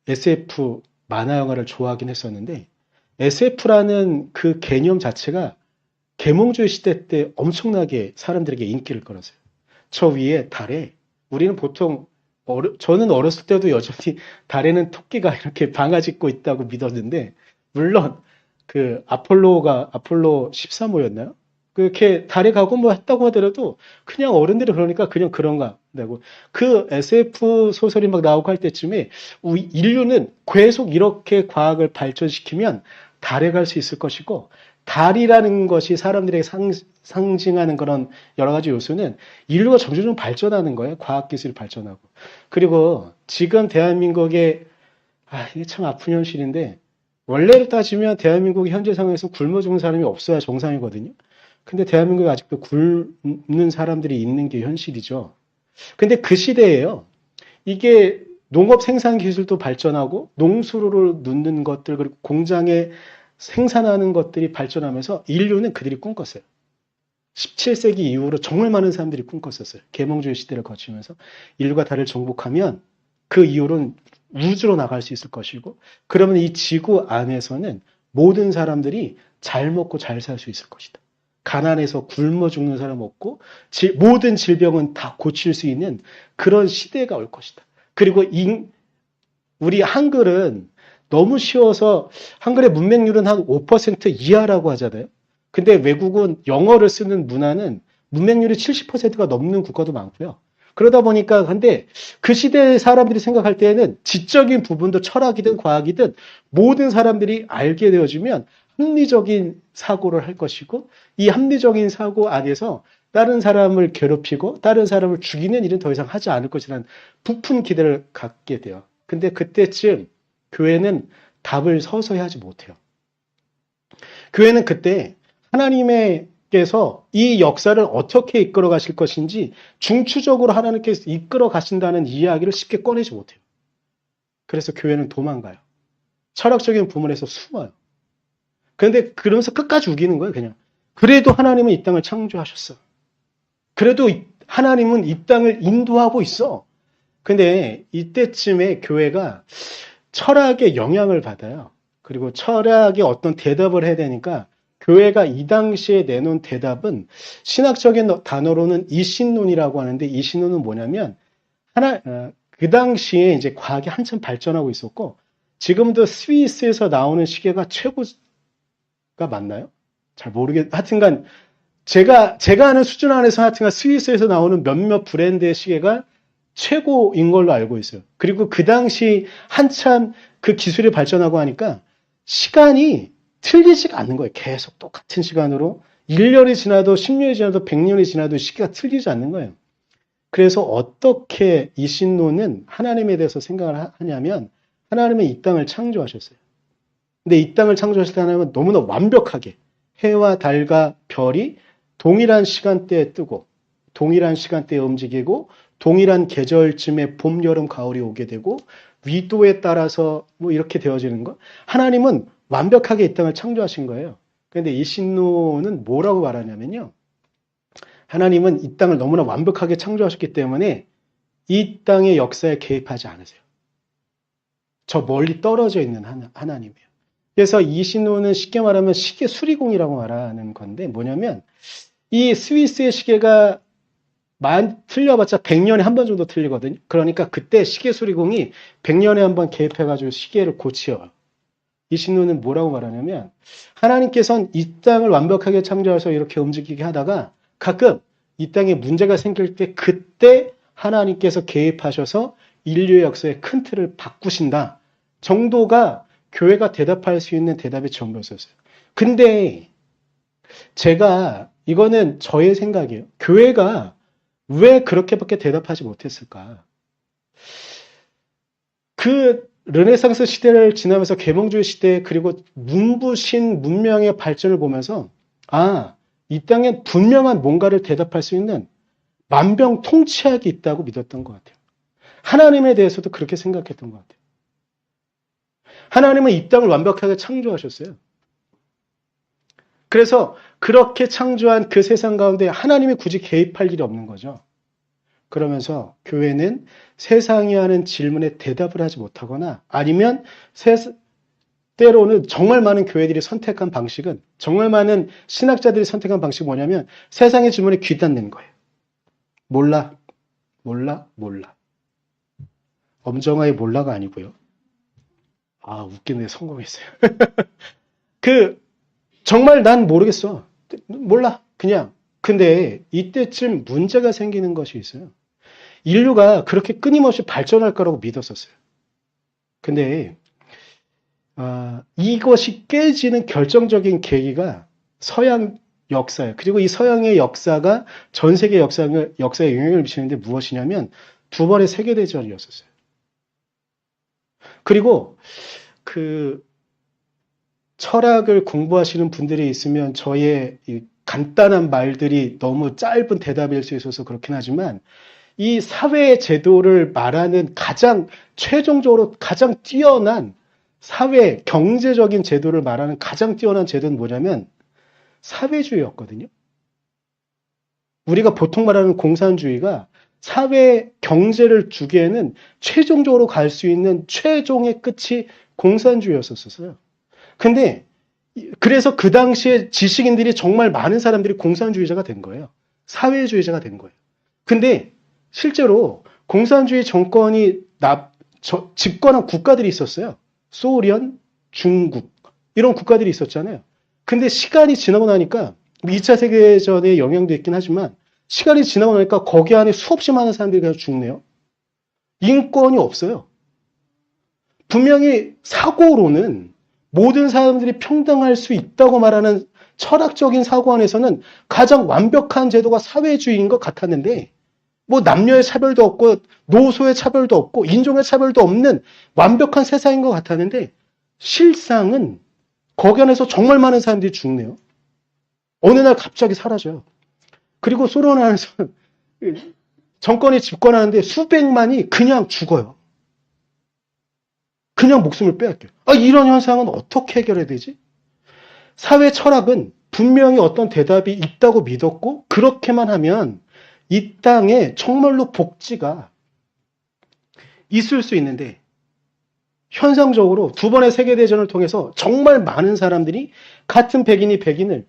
SF 만화 영화를 좋아하긴 했었는데 SF라는 그 개념 자체가 계몽주의 시대 때 엄청나게 사람들에게 인기를 끌었어요. 저 위에 달에 우리는 보통 저는 어렸을 때도 여전히 달에는 토끼가 이렇게 방아 짓고 있다고 믿었는데 물론 아폴로 13호였나요? 그렇게 달에 가고 뭐 했다고 하더라도 그냥 어른들이 그러니까 그냥 그런가 되고 그 SF 소설이 막 나오고 할 때쯤에 인류는 계속 이렇게 과학을 발전시키면 달에 갈 수 있을 것이고 달이라는 것이 사람들에게 상징하는 그런 여러 가지 요소는 인류가 점점 발전하는 거예요. 과학기술이 발전하고. 그리고 지금 대한민국의 이게 참 아픈 현실인데 원래로 따지면 대한민국의 현재 상황에서 굶어 죽는 사람이 없어야 정상이거든요. 근데 대한민국에 아직도 굶는 사람들이 있는 게 현실이죠. 근데 그 시대에요. 이게 농업 생산 기술도 발전하고 농수로를 넣는 것들 그리고 공장에 생산하는 것들이 발전하면서 인류는 그들이 꿈꿨어요. 17세기 이후로 정말 많은 사람들이 꿈꿨었어요. 계몽주의 시대를 거치면서 인류가 달을 정복하면 그 이후로는 우주로 나갈 수 있을 것이고 그러면 이 지구 안에서는 모든 사람들이 잘 먹고 잘 살 수 있을 것이다. 가난해서 굶어 죽는 사람 없고 모든 질병은 다 고칠 수 있는 그런 시대가 올 것이다. 그리고 우리 한글은 너무 쉬워서 한글의 문맹률은 한 5% 이하라고 하잖아요. 근데 외국은 영어를 쓰는 문화는 문맹률이 70%가 넘는 국가도 많고요. 그러다 보니까 근데 그 시대의 사람들이 생각할 때에는 지적인 부분도 철학이든 과학이든 모든 사람들이 알게 되어지면 합리적인 사고를 할 것이고 이 합리적인 사고 안에서 다른 사람을 괴롭히고 다른 사람을 죽이는 일은 더 이상 하지 않을 것이라는 부푼 기대를 갖게 돼요. 근데 그때쯤 교회는 답을 서서히 하지 못해요. 교회는 그때 하나님께서 이 역사를 어떻게 이끌어 가실 것인지 중추적으로 하나님께서 이끌어 가신다는 이야기를 쉽게 꺼내지 못해요. 그래서 교회는 도망가요. 철학적인 부분에서 숨어요. 그런데 그러면서 끝까지 우기는 거예요, 그냥. 그래도 하나님은 이 땅을 창조하셨어. 그래도 하나님은 이 땅을 인도하고 있어. 근데 이때쯤에 교회가 철학의 영향을 받아요. 그리고 철학에 어떤 대답을 해야 되니까 교회가 이 당시에 내놓은 대답은 신학적인 단어로는 이신론이라고 하는데 이신론은 뭐냐면 그 당시에 이제 과학이 한참 발전하고 있었고 지금도 스위스에서 나오는 시계가 최고가 맞나요? 잘 하여튼간 제가 아는 수준 안에서 하여튼간 스위스에서 나오는 몇몇 브랜드의 시계가 최고인 걸로 알고 있어요. 그리고 그 당시 한참 그 기술이 발전하고 하니까 시간이 틀리지가 않는 거예요. 계속 똑같은 시간으로 1년이 지나도 10년이 지나도 100년이 지나도 시기가 틀리지 않는 거예요. 그래서 어떻게 이 신론은 하나님에 대해서 생각을 하냐면 하나님은 이 땅을 창조하셨어요. 근데 이 땅을 창조하실 때 하나님은 너무나 완벽하게 해와 달과 별이 동일한 시간대에 뜨고 동일한 시간대에 움직이고 동일한 계절쯤에 봄, 여름, 가을이 오게 되고 위도에 따라서 뭐 이렇게 되어지는 거. 하나님은 완벽하게 이 땅을 창조하신 거예요. 그런데 이 신론은 뭐라고 말하냐면요. 하나님은 이 땅을 너무나 완벽하게 창조하셨기 때문에 이 땅의 역사에 개입하지 않으세요. 저 멀리 떨어져 있는 하나님이에요. 그래서 이 신론은 쉽게 말하면 시계 수리공이라고 말하는 건데 뭐냐면 이 스위스의 시계가 틀려봤자 100년에 한 번 정도 틀리거든요. 그러니까 그때 시계 수리공이 100년에 한 번 개입해가지고 시계를 고치요. 이 신론은 뭐라고 말하냐면 하나님께서는 이 땅을 완벽하게 창조해서 이렇게 움직이게 하다가 가끔 이 땅에 문제가 생길 때 그때 하나님께서 개입하셔서 인류의 역사의 큰 틀을 바꾸신다 정도가 교회가 대답할 수 있는 대답의 전부였었어요. 근데 제가 이거는 저의 생각이에요. 교회가 왜 그렇게밖에 대답하지 못했을까? 그 르네상스 시대를 지나면서 계몽주의 시대 그리고 문부신 문명의 발전을 보면서 이 땅엔 분명한 뭔가를 대답할 수 있는 만병통치약이 있다고 믿었던 것 같아요. 하나님에 대해서도 그렇게 생각했던 것 같아요. 하나님은 이 땅을 완벽하게 창조하셨어요. 그래서 그렇게 창조한 그 세상 가운데 하나님이 굳이 개입할 일이 없는 거죠. 그러면서 교회는 세상이 하는 질문에 대답을 하지 못하거나 아니면 때로는 정말 많은 교회들이 선택한 방식은 정말 많은 신학자들이 선택한 방식이 뭐냐면 세상의 질문에 귀 닫는 거예요. 몰라. 엄정화의 몰라가 아니고요. 웃기네. 성공했어요. 정말 난 모르겠어. 몰라. 그냥. 근데 이때쯤 문제가 생기는 것이 있어요. 인류가 그렇게 끊임없이 발전할 거라고 믿었었어요. 근데 이것이 깨지는 결정적인 계기가 서양 역사예요. 그리고 이 서양의 역사가 전 세계 역사에 영향을 미치는데 무엇이냐면 두 번의 세계대전이었었어요. 그리고 철학을 공부하시는 분들이 있으면 저의 이 간단한 말들이 너무 짧은 대답일 수 있어서 그렇긴 하지만 이 사회 제도를 말하는 최종적으로 가장 뛰어난 사회 경제적인 제도를 말하는 가장 뛰어난 제도는 뭐냐면 사회주의였거든요. 우리가 보통 말하는 공산주의가 사회 경제를 주기에는 최종적으로 갈 수 있는 최종의 끝이 공산주의였었어요. 근데 그래서 그 당시에 지식인들이 정말 많은 사람들이 공산주의자가 된 거예요. 사회주의자가 된 거예요. 근데 실제로 공산주의 정권이 집권한 국가들이 있었어요. 소련, 중국 이런 국가들이 있었잖아요. 근데 시간이 지나고 나니까 2차 세계대전의 영향도 있긴 하지만 시간이 지나고 나니까 거기 안에 수없이 많은 사람들이 계속 죽네요. 인권이 없어요. 분명히 사고로는 모든 사람들이 평등할 수 있다고 말하는 철학적인 사고 안에서는 가장 완벽한 제도가 사회주의인 것 같았는데 남녀의 차별도 없고 노소의 차별도 없고 인종의 차별도 없는 완벽한 세상인 것 같았는데 실상은 거기 안에서 정말 많은 사람들이 죽네요. 어느 날 갑자기 사라져요. 그리고 소련 안에서 정권이 집권하는데 수백만이 그냥 죽어요. 그냥 목숨을 빼앗겨요. 이런 현상은 어떻게 해결해야 되지? 사회 철학은 분명히 어떤 대답이 있다고 믿었고 그렇게만 하면 이 땅에 정말로 복지가 있을 수 있는데 현상적으로 두 번의 세계대전을 통해서 정말 많은 사람들이 같은 백인이 백인을,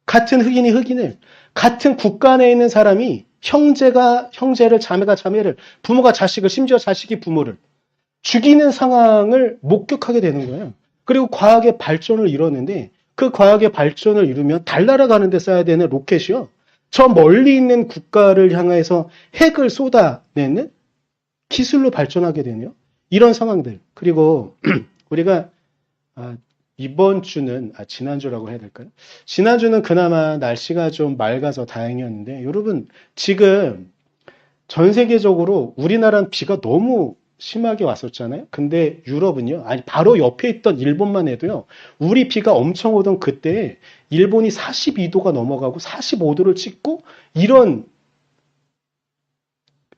같은 흑인이 흑인을, 같은 국가 안에 있는 사람이 형제가 형제를, 자매가 자매를, 부모가 자식을, 심지어 자식이 부모를 죽이는 상황을 목격하게 되는 거예요. 그리고 과학의 발전을 이뤘는데 그 과학의 발전을 이루면 달나라 가는 데 써야 되는 로켓이요. 저 멀리 있는 국가를 향해서 핵을 쏟아내는 기술로 발전하게 되네요. 이런 상황들. 그리고 우리가 이번 주는 지난주라고 해야 될까요? 지난주는 그나마 날씨가 좀 맑아서 다행이었는데 여러분 지금 전 세계적으로 우리나라는 비가 너무 심하게 왔었잖아요. 근데 유럽은요. 바로 옆에 있던 일본만 해도요. 우리 비가 엄청 오던 그때 일본이 42도가 넘어가고 45도를 찍고 이런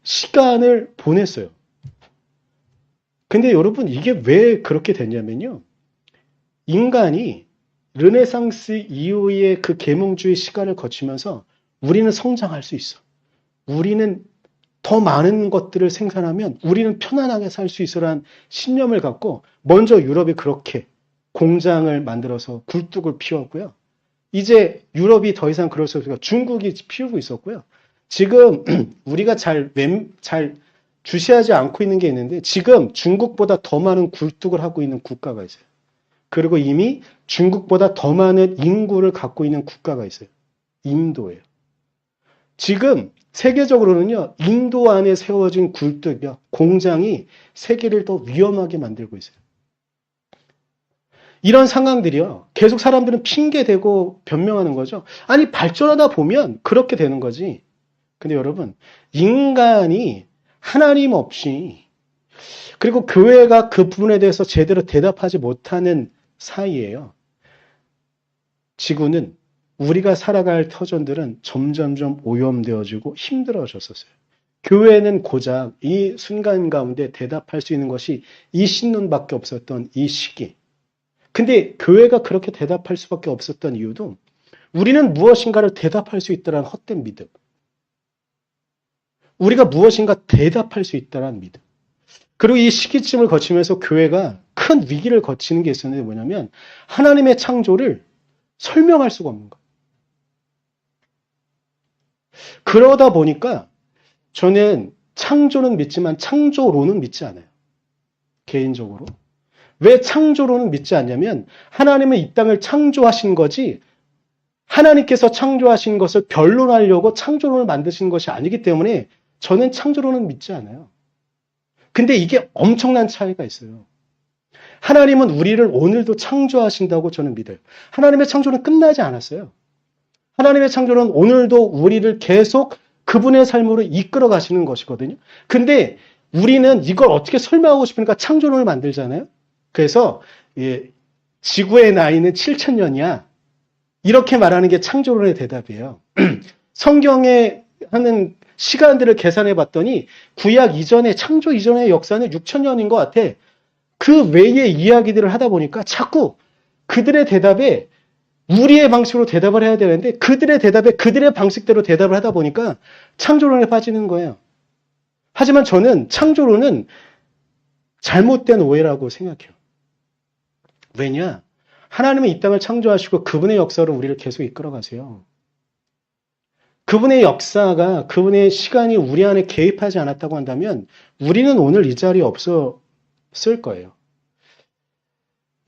시간을 보냈어요. 근데 여러분 이게 왜 그렇게 됐냐면요. 인간이 르네상스 이후의 그 계몽주의 시간을 거치면서 우리는 성장할 수 있어. 우리는 더 많은 것들을 생산하면 우리는 편안하게 살 수 있어라는 신념을 갖고 먼저 유럽이 그렇게 공장을 만들어서 굴뚝을 피웠고요. 이제 유럽이 더 이상 그럴 수 없으니까 중국이 피우고 있었고요. 지금 우리가 잘 주시하지 않고 있는 게 있는데 지금 중국보다 더 많은 굴뚝을 하고 있는 국가가 있어요. 그리고 이미 중국보다 더 많은 인구를 갖고 있는 국가가 있어요. 인도예요. 지금 세계적으로는요, 인도 안에 세워진 굴뚝이요, 공장이 세계를 더 위험하게 만들고 있어요. 이런 상황들이요, 계속 사람들은 핑계대고 변명하는 거죠. 아니, 발전하다 보면 그렇게 되는 거지. 근데 여러분, 인간이 하나님 없이, 그리고 교회가 그 부분에 대해서 제대로 대답하지 못하는 사이에요, 지구는, 우리가 살아갈 터전들은 점점점 오염되어지고 힘들어졌었어요. 교회는 고작 이 순간 가운데 대답할 수 있는 것이 이 신론밖에 없었던 이 시기. 근데 교회가 그렇게 대답할 수밖에 없었던 이유도 우리는 무엇인가를 대답할 수 있다는 헛된 믿음. 우리가 무엇인가 대답할 수 있다는 믿음. 그리고 이 시기쯤을 거치면서 교회가 큰 위기를 거치는 게 있었는데 뭐냐면 하나님의 창조를 설명할 수가 없는 거예요. 그러다 보니까 저는 창조는 믿지만 창조론은 믿지 않아요. 개인적으로. 왜 창조론은 믿지 않냐면 하나님은 이 땅을 창조하신 거지 하나님께서 창조하신 것을 변론하려고 창조론을 만드신 것이 아니기 때문에 저는 창조론은 믿지 않아요. 근데 이게 엄청난 차이가 있어요. 하나님은 우리를 오늘도 창조하신다고 저는 믿어요. 하나님의 창조는 끝나지 않았어요. 하나님의 창조는 오늘도 우리를 계속 그분의 삶으로 이끌어 가시는 것이거든요. 근데 우리는 이걸 어떻게 설명하고 싶으니까 창조론을 만들잖아요. 그래서 지구의 나이는 7,000년이야. 이렇게 말하는 게 창조론의 대답이에요. 성경에 하는 시간들을 계산해 봤더니 구약 이전에 창조 이전의 역사는 6,000년인 것 같아. 그 외의 이야기들을 하다 보니까 자꾸 그들의 대답에 우리의 방식으로 대답을 해야 되는데 그들의 대답에 그들의 방식대로 대답을 하다 보니까 창조론에 빠지는 거예요. 하지만 저는 창조론은 잘못된 오해라고 생각해요. 왜냐? 하나님은 이 땅을 창조하시고 그분의 역사로 우리를 계속 이끌어 가세요. 그분의 역사가, 그분의 시간이 우리 안에 개입하지 않았다고 한다면 우리는 오늘 이 자리에 없었을 거예요.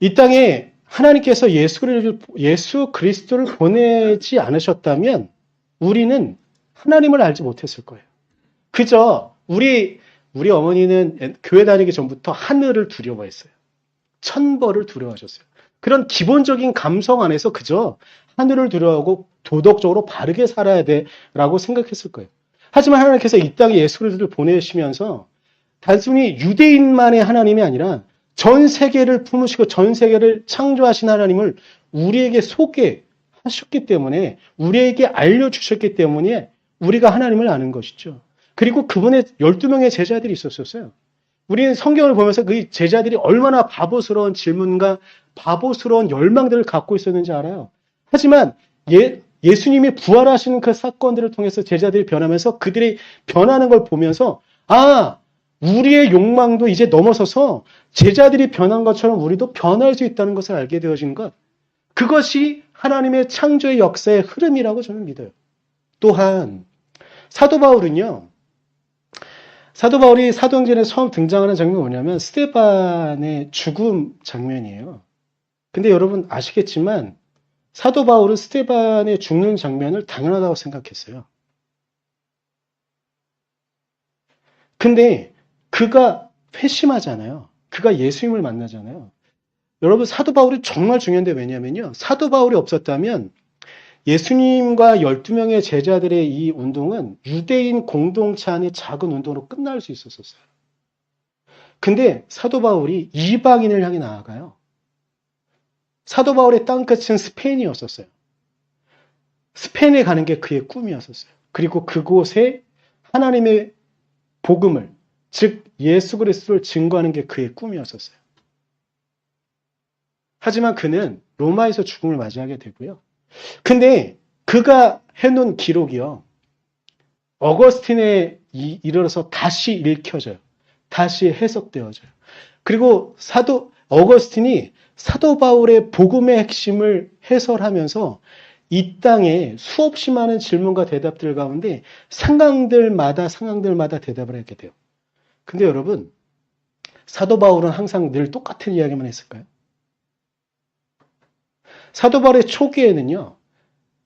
이 땅에 하나님께서 예수 그리스도를 보내지 않으셨다면 우리는 하나님을 알지 못했을 거예요. 그저 우리 어머니는 교회 다니기 전부터 하늘을 두려워했어요. 천벌을 두려워하셨어요. 그런 기본적인 감성 안에서 그저 하늘을 두려워하고 도덕적으로 바르게 살아야 돼라고 생각했을 거예요. 하지만 하나님께서 이 땅에 예수 그리스도를 보내시면서 단순히 유대인만의 하나님이 아니라 전 세계를 품으시고 전 세계를 창조하신 하나님을 우리에게 소개하셨기 때문에 우리에게 알려주셨기 때문에 우리가 하나님을 아는 것이죠. 그리고 그분의 12명의 제자들이 있었어요. 우리는 성경을 보면서 그 제자들이 얼마나 바보스러운 질문과 바보스러운 열망들을 갖고 있었는지 알아요. 하지만 예수님이 부활하시는 그 사건들을 통해서 제자들이 변하면서 그들이 변하는 걸 보면서 우리의 욕망도 이제 넘어서서 제자들이 변한 것처럼 우리도 변할 수 있다는 것을 알게 되어진 것. 그것이 하나님의 창조의 역사의 흐름이라고 저는 믿어요. 또한 사도 바울은요. 사도 바울이 사도행전에 처음 등장하는 장면이 뭐냐면 스데반의 죽음 장면이에요. 근데 여러분 아시겠지만 사도 바울은 스데반의 죽는 장면을 당연하다고 생각했어요. 근데 그가 회심하잖아요. 그가 예수님을 만나잖아요. 여러분 사도 바울이 정말 중요한데 왜냐면요. 사도 바울이 없었다면 예수님과 12명의 제자들의 이 운동은 유대인 공동체 안의 작은 운동으로 끝날 수 있었어요. 근데 사도 바울이 이방인을 향해 나아가요. 사도 바울의 땅끝은 스페인이었었어요. 스페인에 가는 게 그의 꿈이었었어요. 그리고 그곳에 하나님의 복음을, 즉 예수 그리스도를 증거하는 게 그의 꿈이었었어요. 하지만 그는 로마에서 죽음을 맞이하게 되고요. 근데 그가 해놓은 기록이요. 어거스틴에 이르러서 다시 읽혀져요. 다시 해석되어져요. 그리고 어거스틴이 사도 바울의 복음의 핵심을 해설하면서 이 땅에 수없이 많은 질문과 대답들 가운데 상황들마다 대답을 하게 돼요. 근데 여러분, 사도 바울은 항상 늘 똑같은 이야기만 했을까요? 사도 바울의 초기에는요,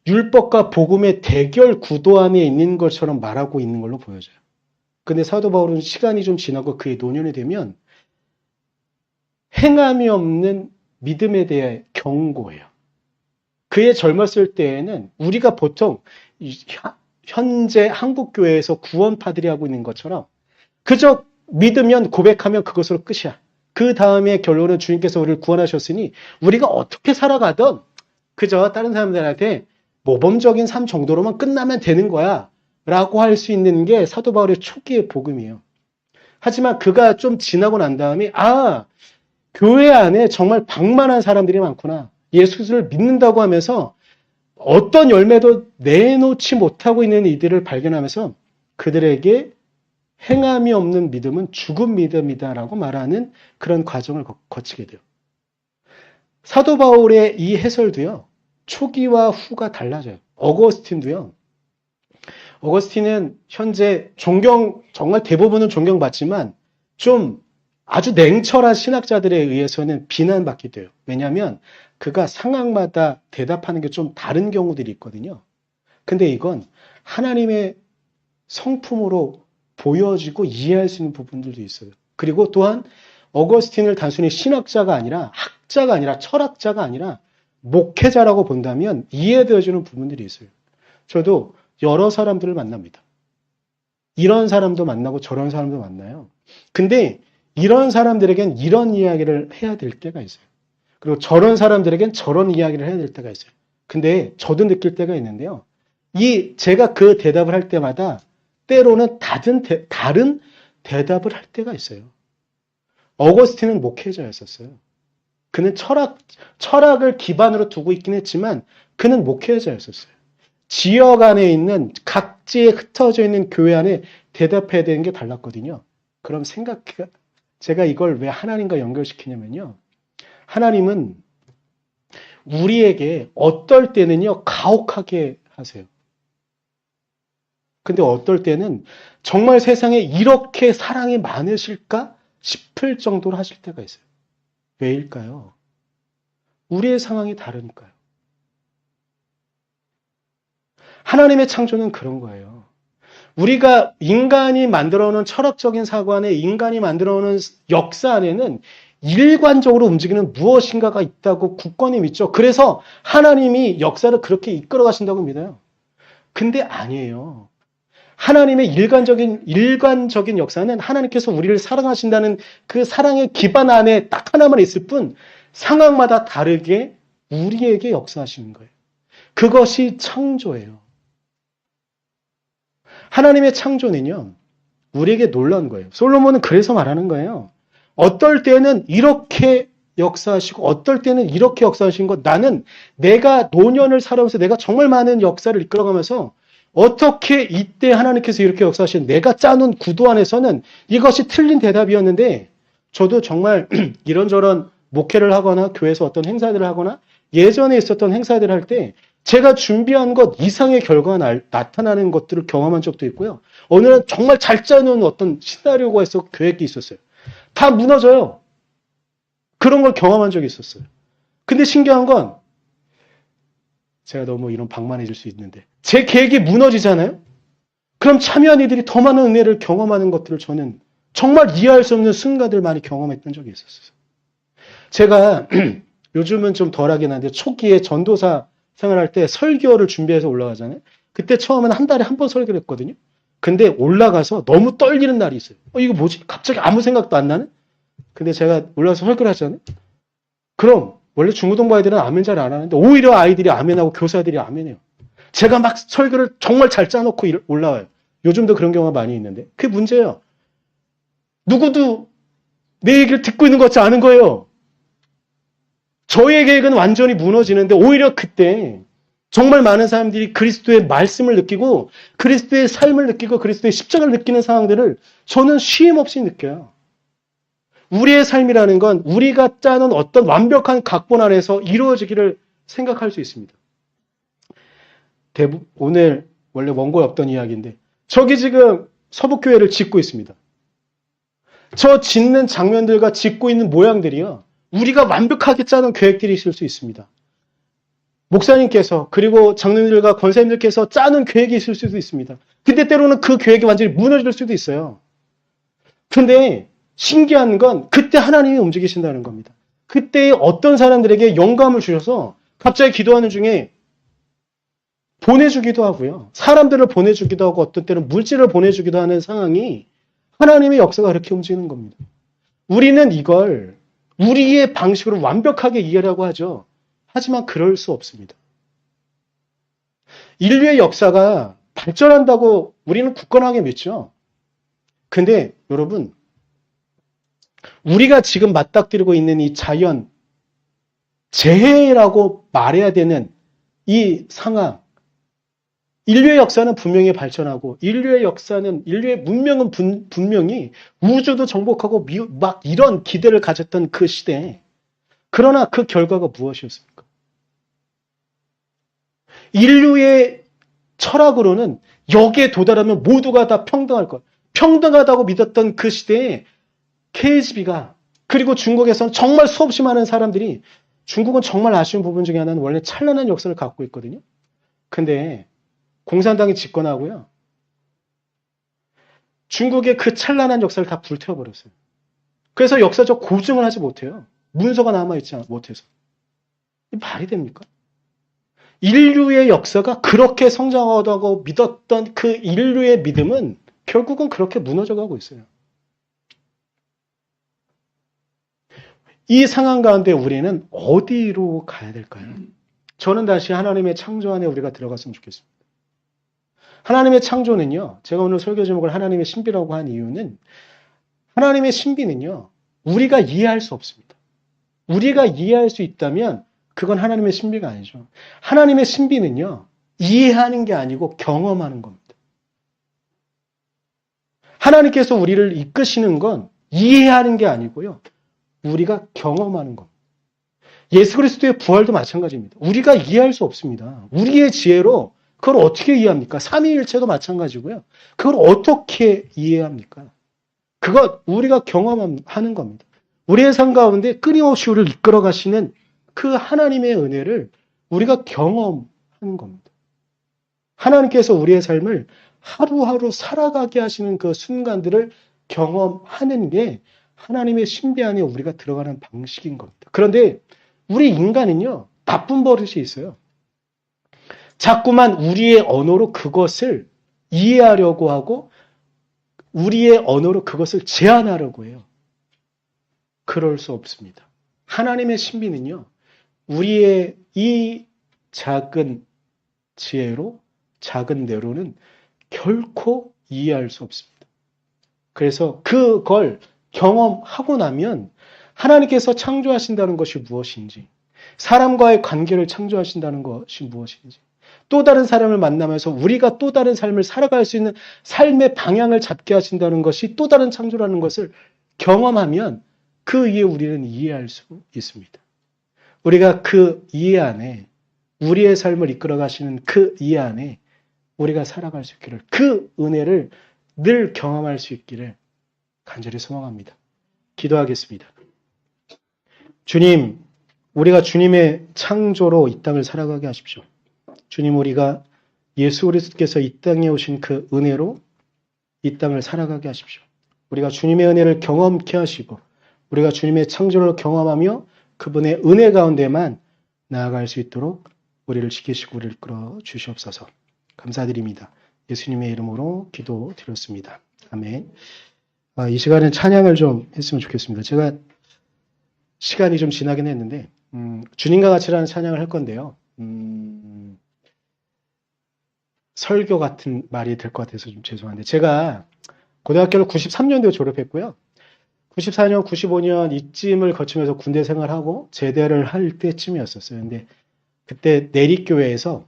율법과 복음의 대결 구도 안에 있는 것처럼 말하고 있는 걸로 보여져요. 근데 사도 바울은 시간이 좀 지나고 그의 노년이 되면 행함이 없는 믿음에 대해 경고해요. 그의 젊었을 때에는 우리가 보통 현재 한국교회에서 구원파들이 하고 있는 것처럼 그저 믿으면 고백하면 그것으로 끝이야. 그 다음에 결론은 주님께서 우리를 구원하셨으니 우리가 어떻게 살아가든 그저 다른 사람들한테 모범적인 삶 정도로만 끝나면 되는 거야 라고 할 수 있는 게 사도 바울의 초기의 복음이에요. 하지만 그가 좀 지나고 난 다음에 교회 안에 정말 방만한 사람들이 많구나. 예수를 믿는다고 하면서 어떤 열매도 내놓지 못하고 있는 이들을 발견하면서 그들에게 행함이 없는 믿음은 죽은 믿음이다라고 말하는 그런 과정을 거치게 돼요. 사도 바울의 이 해설도요. 초기와 후가 달라져요. 어거스틴도요. 어거스틴은 현재 정말 대부분은 존경받지만 좀 아주 냉철한 신학자들에 의해서는 비난받게 돼요. 왜냐하면 그가 상황마다 대답하는 게 좀 다른 경우들이 있거든요. 근데 이건 하나님의 성품으로 보여지고 이해할 수 있는 부분들도 있어요. 그리고 또한 어거스틴을 단순히 신학자가 아니라 학자가 아니라 철학자가 아니라 목회자라고 본다면 이해되어지는 부분들이 있어요. 저도 여러 사람들을 만납니다. 이런 사람도 만나고 저런 사람도 만나요. 근데 이런 사람들에겐 이런 이야기를 해야 될 때가 있어요. 그리고 저런 사람들에겐 저런 이야기를 해야 될 때가 있어요. 근데 저도 느낄 때가 있는데요. 제가 그 대답을 할 때마다 때로는 다른 대답을 할 때가 있어요. 어거스틴은 목회자였었어요. 그는 철학을 기반으로 두고 있긴 했지만 그는 목회자였었어요. 지역 안에 있는 각지에 흩어져 있는 교회 안에 대답해야 되는 게 달랐거든요. 그럼 제가 이걸 왜 하나님과 연결시키냐면요. 하나님은 우리에게 어떨 때는요, 가혹하게 하세요. 근데 어떨 때는 정말 세상에 이렇게 사랑이 많으실까 싶을 정도로 하실 때가 있어요. 왜일까요? 우리의 상황이 다르니까요. 하나님의 창조는 그런 거예요. 우리가 인간이 만들어놓은 철학적인 사고 안에 인간이 만들어놓은 역사 안에는 일관적으로 움직이는 무엇인가가 있다고 굳건히 믿죠. 그래서 하나님이 역사를 그렇게 이끌어 가신다고 믿어요. 근데 아니에요. 하나님의 일관적인 역사는 하나님께서 우리를 사랑하신다는 그 사랑의 기반 안에 딱 하나만 있을 뿐 상황마다 다르게 우리에게 역사하시는 거예요. 그것이 창조예요. 하나님의 창조는요, 우리에게 놀라운 거예요. 솔로몬은 그래서 말하는 거예요. 어떨 때는 이렇게 역사하시고 어떨 때는 이렇게 역사하신 것, 나는 내가 노년을 살아오면서 내가 정말 많은 역사를 이끌어가면서 어떻게 이때 하나님께서 이렇게 역사하신 내가 짜놓은 구도 안에서는 이것이 틀린 대답이었는데 저도 정말 이런저런 목회를 하거나 교회에서 어떤 행사들을 하거나 예전에 있었던 행사들을 할 때 제가 준비한 것 이상의 결과가 나타나는 것들을 경험한 적도 있고요. 어느 날 정말 잘 짜놓은 어떤 시나리오가 있어 계획이 있었어요. 다 무너져요. 그런 걸 경험한 적이 있었어요. 근데 신기한 건 제가 너무 이런 방만해질 수 있는데 제 계획이 무너지잖아요. 그럼 참여한 이들이 더 많은 은혜를 경험하는 것들을 저는 정말 이해할 수 없는 순간들 많이 경험했던 적이 있었어요. 제가 요즘은 좀 덜하긴 한데 초기에 전도사 생활할 때 설교를 준비해서 올라가잖아요. 그때 처음에는 한 달에 한 번 설교를 했거든요. 근데 올라가서 너무 떨리는 날이 있어요. 이거 뭐지? 갑자기 아무 생각도 안 나는? 근데 제가 올라가서 설교를 하잖아요. 그럼 원래 중고등부 아이들은 아멘 잘 안 하는데 오히려 아이들이 아멘하고 교사들이 아멘해요. 제가 막 설교를 정말 잘 짜놓고 올라와요. 요즘도 그런 경우가 많이 있는데 그게 문제예요. 누구도 내 얘기를 듣고 있는 것 같지 않은 거예요. 저의 계획은 완전히 무너지는데 오히려 그때 정말 많은 사람들이 그리스도의 말씀을 느끼고 그리스도의 삶을 느끼고 그리스도의 십자가를 느끼는 상황들을 저는 쉼 없이 느껴요. 우리의 삶이라는 건 우리가 짜는 어떤 완벽한 각본 안에서 이루어지기를 생각할 수 있습니다. 오늘 원래 원고에 없던 이야기인데 저기 지금 서북교회를 짓고 있습니다. 저 짓는 장면들과 짓고 있는 모양들이요. 우리가 완벽하게 짜는 계획들이 있을 수 있습니다. 목사님께서 그리고 장로님들과 권사님들께서 짜는 계획이 있을 수도 있습니다. 근데 때로는 그 계획이 완전히 무너질 수도 있어요. 근데 신기한 건 그때 하나님이 움직이신다는 겁니다. 그때 어떤 사람들에게 영감을 주셔서 갑자기 기도하는 중에 보내주기도 하고요. 사람들을 보내주기도 하고 어떤 때는 물질을 보내주기도 하는 상황이 하나님의 역사가 그렇게 움직이는 겁니다. 우리는 이걸 우리의 방식으로 완벽하게 이해하려고 하죠. 하지만 그럴 수 없습니다. 인류의 역사가 발전한다고 우리는 굳건하게 믿죠. 근데 여러분, 우리가 지금 맞닥뜨리고 있는 이 자연, 재해라고 말해야 되는 이 상황, 인류의 역사는 분명히 발전하고 인류의 문명은 분명히 우주도 정복하고 막 이런 기대를 가졌던 그 시대에 그러나 그 결과가 무엇이었습니까? 인류의 철학으로는 여기에 도달하면 모두가 다 평등할 것, 평등하다고 믿었던 그 시대에 KGB가 그리고 중국에서는 정말 수없이 많은 사람들이 중국은 정말 아쉬운 부분 중에 하나는 원래 찬란한 역사를 갖고 있거든요. 근데 공산당이 집권하고요. 중국의 그 찬란한 역사를 다 불태워버렸어요. 그래서 역사적 고증을 하지 못해요. 문서가 남아있지 못해서. 말이 됩니까? 인류의 역사가 그렇게 성장하다고 믿었던 그 인류의 믿음은 결국은 그렇게 무너져가고 있어요. 이 상황 가운데 우리는 어디로 가야 될까요? 저는 다시 하나님의 창조 안에 우리가 들어갔으면 좋겠습니다. 하나님의 창조는요, 제가 오늘 설교 제목을 하나님의 신비라고 한 이유는 하나님의 신비는요, 우리가 이해할 수 없습니다. 우리가 이해할 수 있다면 그건 하나님의 신비가 아니죠. 하나님의 신비는요, 이해하는 게 아니고 경험하는 겁니다. 하나님께서 우리를 이끄시는 건 이해하는 게 아니고요, 우리가 경험하는 겁니다. 예수 그리스도의 부활도 마찬가지입니다. 우리가 이해할 수 없습니다. 우리의 지혜로 그걸 어떻게 이해합니까? 삼위일체도 마찬가지고요. 그걸 어떻게 이해합니까? 그것 우리가 경험하는 겁니다. 우리의 삶 가운데 끊임없이 우리를 이끌어 가시는 그 하나님의 은혜를 우리가 경험하는 겁니다. 하나님께서 우리의 삶을 하루하루 살아가게 하시는 그 순간들을 경험하는 게 하나님의 신비 안에 우리가 들어가는 방식인 겁니다. 그런데 우리 인간은요, 나쁜 버릇이 있어요. 자꾸만 우리의 언어로 그것을 이해하려고 하고 우리의 언어로 그것을 제한하려고 해요. 그럴 수 없습니다. 하나님의 신비는요, 우리의 이 작은 지혜로, 작은 뇌로는 결코 이해할 수 없습니다. 그래서 그걸 경험하고 나면 하나님께서 창조하신다는 것이 무엇인지, 사람과의 관계를 창조하신다는 것이 무엇인지, 또 다른 사람을 만나면서 우리가 또 다른 삶을 살아갈 수 있는 삶의 방향을 잡게 하신다는 것이 또 다른 창조라는 것을 경험하면 그 이에 우리는 이해할 수 있습니다. 우리가 그 이해 안에, 우리의 삶을 이끌어 가시는 그 이해 안에 우리가 살아갈 수 있기를, 그 은혜를 늘 경험할 수 있기를 간절히 소망합니다. 기도하겠습니다. 주님, 우리가 주님의 창조로 이 땅을 살아가게 하십시오. 주님, 우리가 예수 그리스도께서 이 땅에 오신 그 은혜로 이 땅을 살아가게 하십시오. 우리가 주님의 은혜를 경험케 하시고 우리가 주님의 창조를 경험하며 그분의 은혜 가운데만 나아갈 수 있도록 우리를 지키시고 우리를 이끌어 주시옵소서. 감사드립니다. 예수님의 이름으로 기도드렸습니다. 아멘. 이 시간은 찬양을 좀 했으면 좋겠습니다. 제가 시간이 좀 지나긴 했는데 주님과 같이라는 찬양을 할 건데요. 설교 같은 말이 될 것 같아서 좀 죄송한데, 제가 고등학교를 93년도에 졸업했고요. 94년, 95년 이쯤을 거치면서 군대 생활하고 제대를 할 때쯤이었었어요. 근데 그때 내리교회에서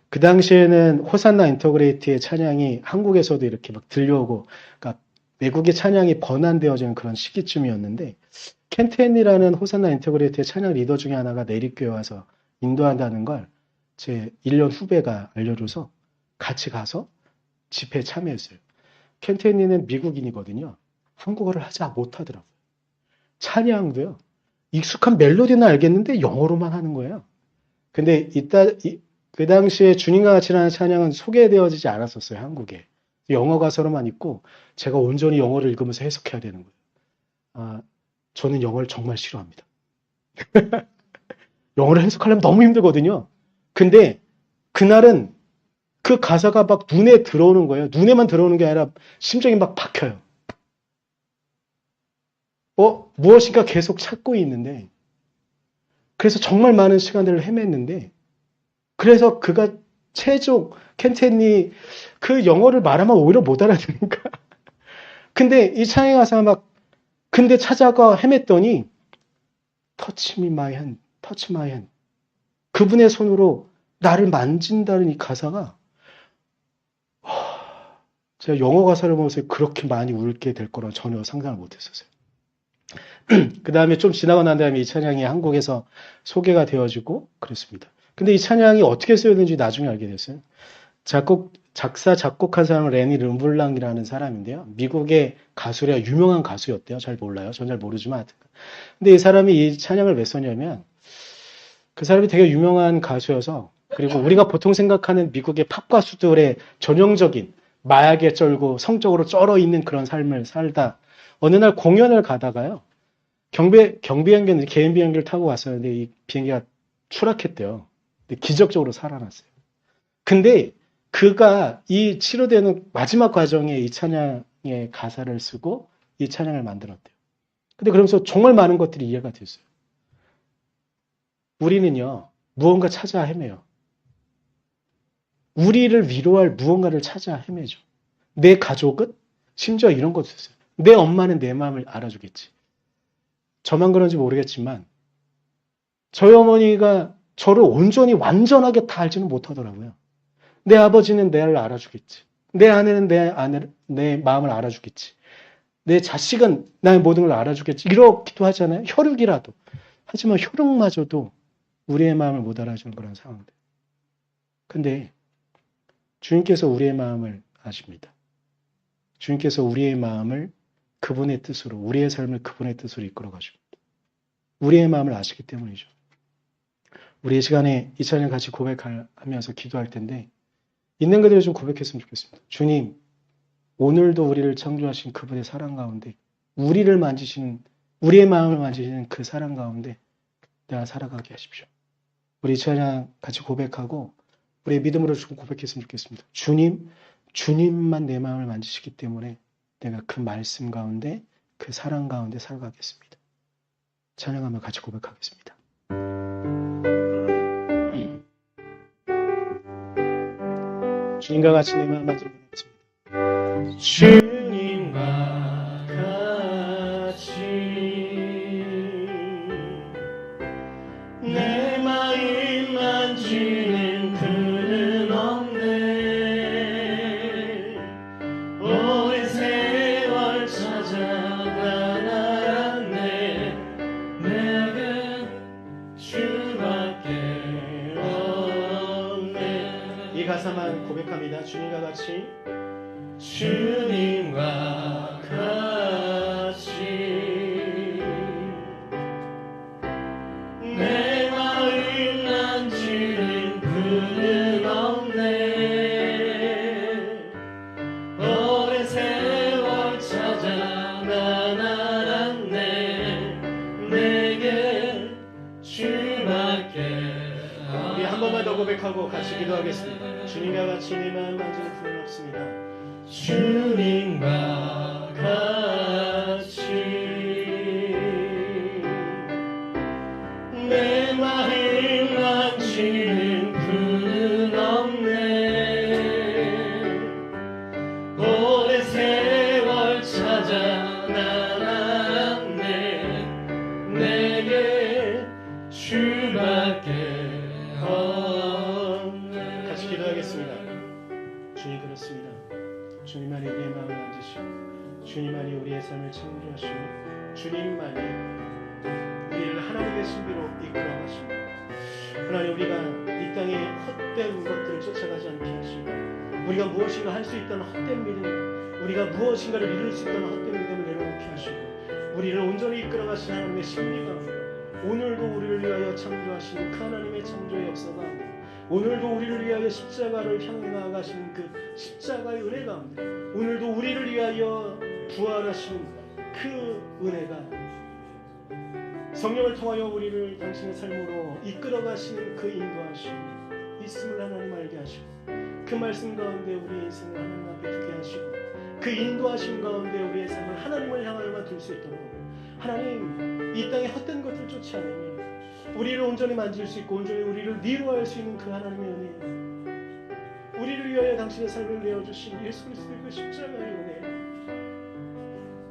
그 당시에는 호산나 인터그레이트의 찬양이 한국에서도 이렇게 막 들려오고, 그러니까 외국의 찬양이 번안되어지는 그런 시기쯤이었는데, 켄트 헨리라는 호산나 인터그레이트의 찬양 리더 중에 하나가 내리교회 와서 인도한다는 걸 제 1년 후배가 알려줘서 같이 가서 집회에 참여했어요. 켄테니는 미국인이거든요. 한국어를 못하더라고요. 찬양도요. 익숙한 멜로디는 알겠는데 영어로만 하는 거예요. 근데 그 당시에 주님과 같이라는 찬양은 소개되어지지 않았었어요, 한국에. 영어 가사로만 있고 제가 온전히 영어를 읽으면서 해석해야 되는 거예요. 저는 영어를 정말 싫어합니다. 영어를 해석하려면 너무 힘들거든요. 근데 그날은 그 가사가 막 눈에 들어오는 거예요. 눈에만 들어오는 게 아니라 심장이 막 박혀요. 무엇인가 계속 찾고 있는데, 그래서 정말 많은 시간들을 헤맸는데, 그래서 그가 켄테니 그 영어를 말하면 오히려 못 알아듣으니까. 근데 이 찬양 가사가 근데 찾아가 헤맸더니, touch me my hand, touch my hand. 그분의 손으로 나를 만진다는 이 가사가, 제가 영어 가사를 보면서 그렇게 많이 울게 될 거라 전혀 상상을 못 했었어요. 그 다음에 좀 지나고 난 다음에 이 찬양이 한국에서 소개가 되어지고 그랬습니다. 근데 이 찬양이 어떻게 쓰였는지 나중에 알게 됐어요. 작사, 작곡한 사람은 레니 르블랑이라는 사람인데요. 미국의 가수래요. 유명한 가수였대요. 잘 몰라요. 전 잘 모르지만. 근데 이 사람이 이 찬양을 왜 썼냐면, 그 사람이 되게 유명한 가수여서, 그리고 우리가 보통 생각하는 미국의 팝 가수들의 전형적인 마약에 쩔고 성적으로 쩔어 있는 그런 삶을 살다 어느 날 공연을 가다가요. 개인 비행기를 타고 왔었는데 이 비행기가 추락했대요. 근데 기적적으로 살아났어요. 근데 그가 이 치료되는 마지막 과정에 이 찬양의 가사를 쓰고 이 찬양을 만들었대요. 근데 그러면서 정말 많은 것들이 이해가 됐어요. 우리는요, 무언가 찾아 헤매요. 우리를 위로할 무언가를 찾아 헤매죠. 내 가족은 심지어 이런 것도 있어요. 내 엄마는 내 마음을 알아주겠지. 저만 그런지 모르겠지만 저희 어머니가 저를 온전히 완전하게 다 알지는 못하더라고요. 내 아버지는 나를 알아주겠지. 내 아내는 내 마음을 알아주겠지. 내 자식은 나의 모든 걸 알아주겠지. 이렇기도 하잖아요. 혈육이라도. 하지만 혈육마저도 우리의 마음을 못 알아주는 그런 상황들. 근데 주님께서 우리의 마음을 아십니다. 주님께서 우리의 마음을 그분의 뜻으로, 우리의 삶을 그분의 뜻으로 이끌어 가십니다. 우리의 마음을 아시기 때문이죠. 우리 이 시간에 이 찬양 같이 고백하면서 기도할 텐데, 있는 그대로 좀 고백했으면 좋겠습니다. 주님, 오늘도 우리를 창조하신 그분의 사랑 가운데, 우리의 마음을 만지시는 그 사랑 가운데 내가 살아가게 하십시오. 우리 이 찬양 같이 고백하고 우리의 믿음으로 좀 고백했으면 좋겠습니다. 주님만 내 마음을 만지시기 때문에 내가 그 말씀 가운데, 그 사랑 가운데 살아가겠습니다. 찬양하며 같이 고백하겠습니다. 주님과 같이 내 마음 만지고 고백했습니다. 주님과 같이 내 마음 만지는 그는 없네. 오랜 세월 찾아간 알았네. 내게 주밖에 없네. 이 가사만 고백합니다. 주님과 같이 주님과 같이 내 마음 만지는 그는 없네. 오랜 세월 찾아 난 알았네. 내게 주밖에 우리 한 번만 더 고백하고 같이 기도하겠습니다. 주님과 같이 내 마음 만지는 분은 없습니다. 주님과 같이 내 마음 만지는 그는 없네. 오랜 세월 찾아 난 알았네. 내게 주밖에 없네. 같이 기도하겠습니다. 주님 그렇습니다. 주님만이 우리의 마음을 만지시고 주님만이 우리의 삶을 창조하시고 주님만이 우리를 하나님의 신비로 이끌어 가십니다. 하나님, 우리가 이 땅에 헛된 것들을 쫓아가지 않게 하시고 우리가 무엇인가 할 수 있다는 헛된 믿음, 우리가 무엇인가를 이룰 수 있다는 헛된 믿음을 내려놓게 하시고 우리를 온전히 이끌어가신 하나님의 심리가 오늘도 우리를 위하여 창조하신 그 하나님의 창조의 역사 가운데 오늘도 우리를 위하여 십자가를 향해 나아가시는 그 십자가의 은혜 가운데 오늘도 우리를 위하여 부활하시는 그 은혜가 성령을 통하여 우리를 당신의 삶으로 이끌어가시는 그 인도하심 있음을 하나님 알게 하시고 그 말씀 가운데 우리의 인생을 하나님 앞에 두게 하시고 그 인도하심 가운데 우리의 삶을 하나님을 향하여만 둘 수 있도록 하나님 이 땅에 헛된 것을 쫓아내며 우리를 온전히 만질 수 있고 온전히 우리를 위로할 수 있는 그 하나님의 은혜 우리를 위하여 당신의 삶을 내어주신 예수 그리스도의 그 십자가의 은혜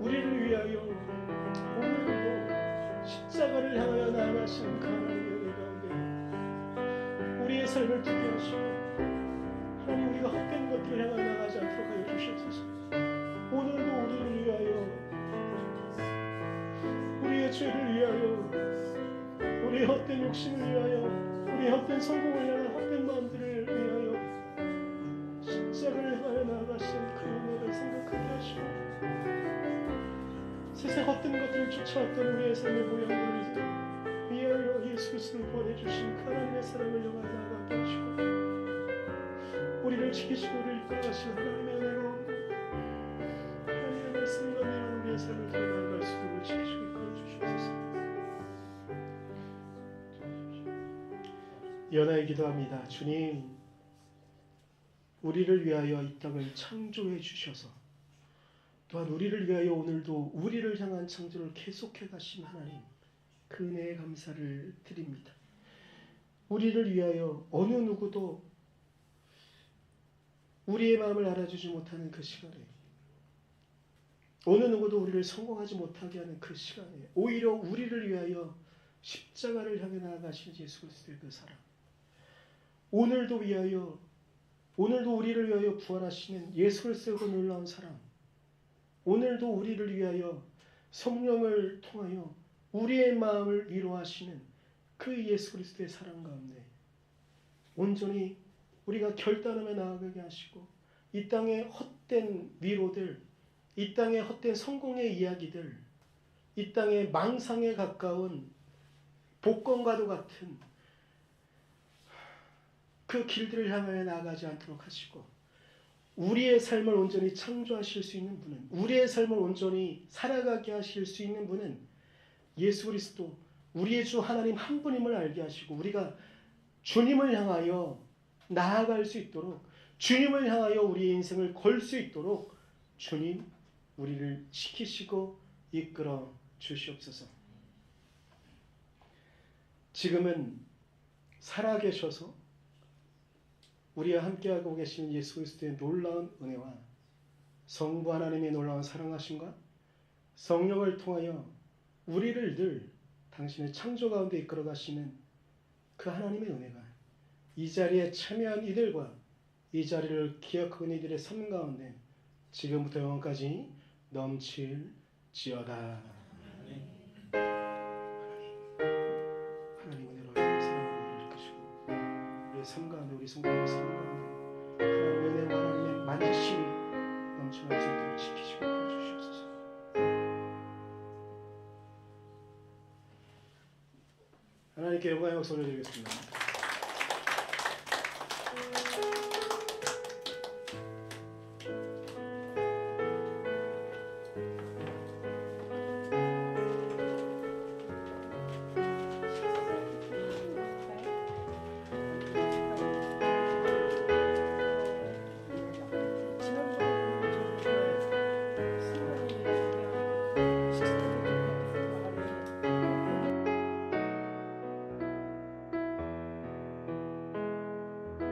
우리를 위하여 오늘도 십자가를 향하여 나아가시는 그 하나님의 은혜 가운데 우리의 삶을 두게 하시고 하나님 우리가 헛된 것들을 향하여 나가지 않도록 하여 주시옵소서. 오늘도 우리를 위하여 우리의 죄를 위하여 우리의 헛된 욕심을 위하여 우리의 헛된 성공을 향한 헛된 마음들을 위하여 십자가를 향하여 나아가시는 그 은혜를 생각하게 하시고 세상 헛된 것들을 쫓아왔던 우리의 삶의 모양들을 위하여 예수 그리스도를 보내주신 그 하나님의 사랑을 향하여 나아가게 하시고 우리를 지키시고 우리를 이끌어가신 하나님의 은혜로 하나님의 말씀 가운데 우리의 삶을 들어나갈 수 있도록 지키시고 이끌어주시옵소서. 연하에 기도합니다. 주님 우리를 위하여 이 땅을 창조해 주셔서 또한 우리를 위하여 오늘도 우리를 향한 창조를 계속해 가신 하나님 그 은혜에 감사를 드립니다. 우리를 위하여 어느 누구도 우리의 마음을 알아주지 못하는 그 시간에 어느 누구도 우리를 성공하지 못하게 하는 그 시간에 오히려 우리를 위하여 십자가를 향해 나아가신 예수 그리스도의 그 사랑 오늘도 우리를 위하여 부활하시는 예수 그리스도의 그 놀라운 사랑 오늘도 우리를 위하여 성령을 통하여 우리의 마음을 위로하시는 그 예수 그리스도의 사랑 가운데 온전히 우리가 결단하며 나아가게 하시고 이 땅의 헛된 위로들 이 땅의 헛된 성공의 이야기들 이 땅의 망상에 가까운 복권과도 같은 그 길들을 향하여 나아가지 않도록 하시고 우리의 삶을 온전히 창조하실 수 있는 분은 우리의 삶을 온전히 살아가게 하실 수 있는 분은 예수 그리스도 우리의 주 하나님 한 분임을 알게 하시고 우리가 주님을 향하여 나아갈 수 있도록 주님을 향하여 우리의 인생을 걸 수 있도록 주님 우리를 지키시고 이끌어 주시옵소서. 지금은 살아계셔서 우리와 함께하고 계신 예수 그리스도의 놀라운 은혜와 성부 하나님의 놀라운 사랑하심과 성령을 통하여 우리를 늘 당신의 창조 가운데 이끌어 가시는 그 하나님의 은혜가 이 자리에 참여한 이들과 이 자리를 기억하고 있는 이들의 삶 가운데 지금부터 영원까지 넘칠지어다. 하나님 은혜로 사랑으로 우리를 이끄시고 우리의 삶 가운데 우리 성도의 삶 가운데 하나님의 은혜와 하나님의 만지심이 넘쳐날 수 있도록 지키시고 해주시옵소서. 하나님께 영광의 박수 올려드리겠습니다.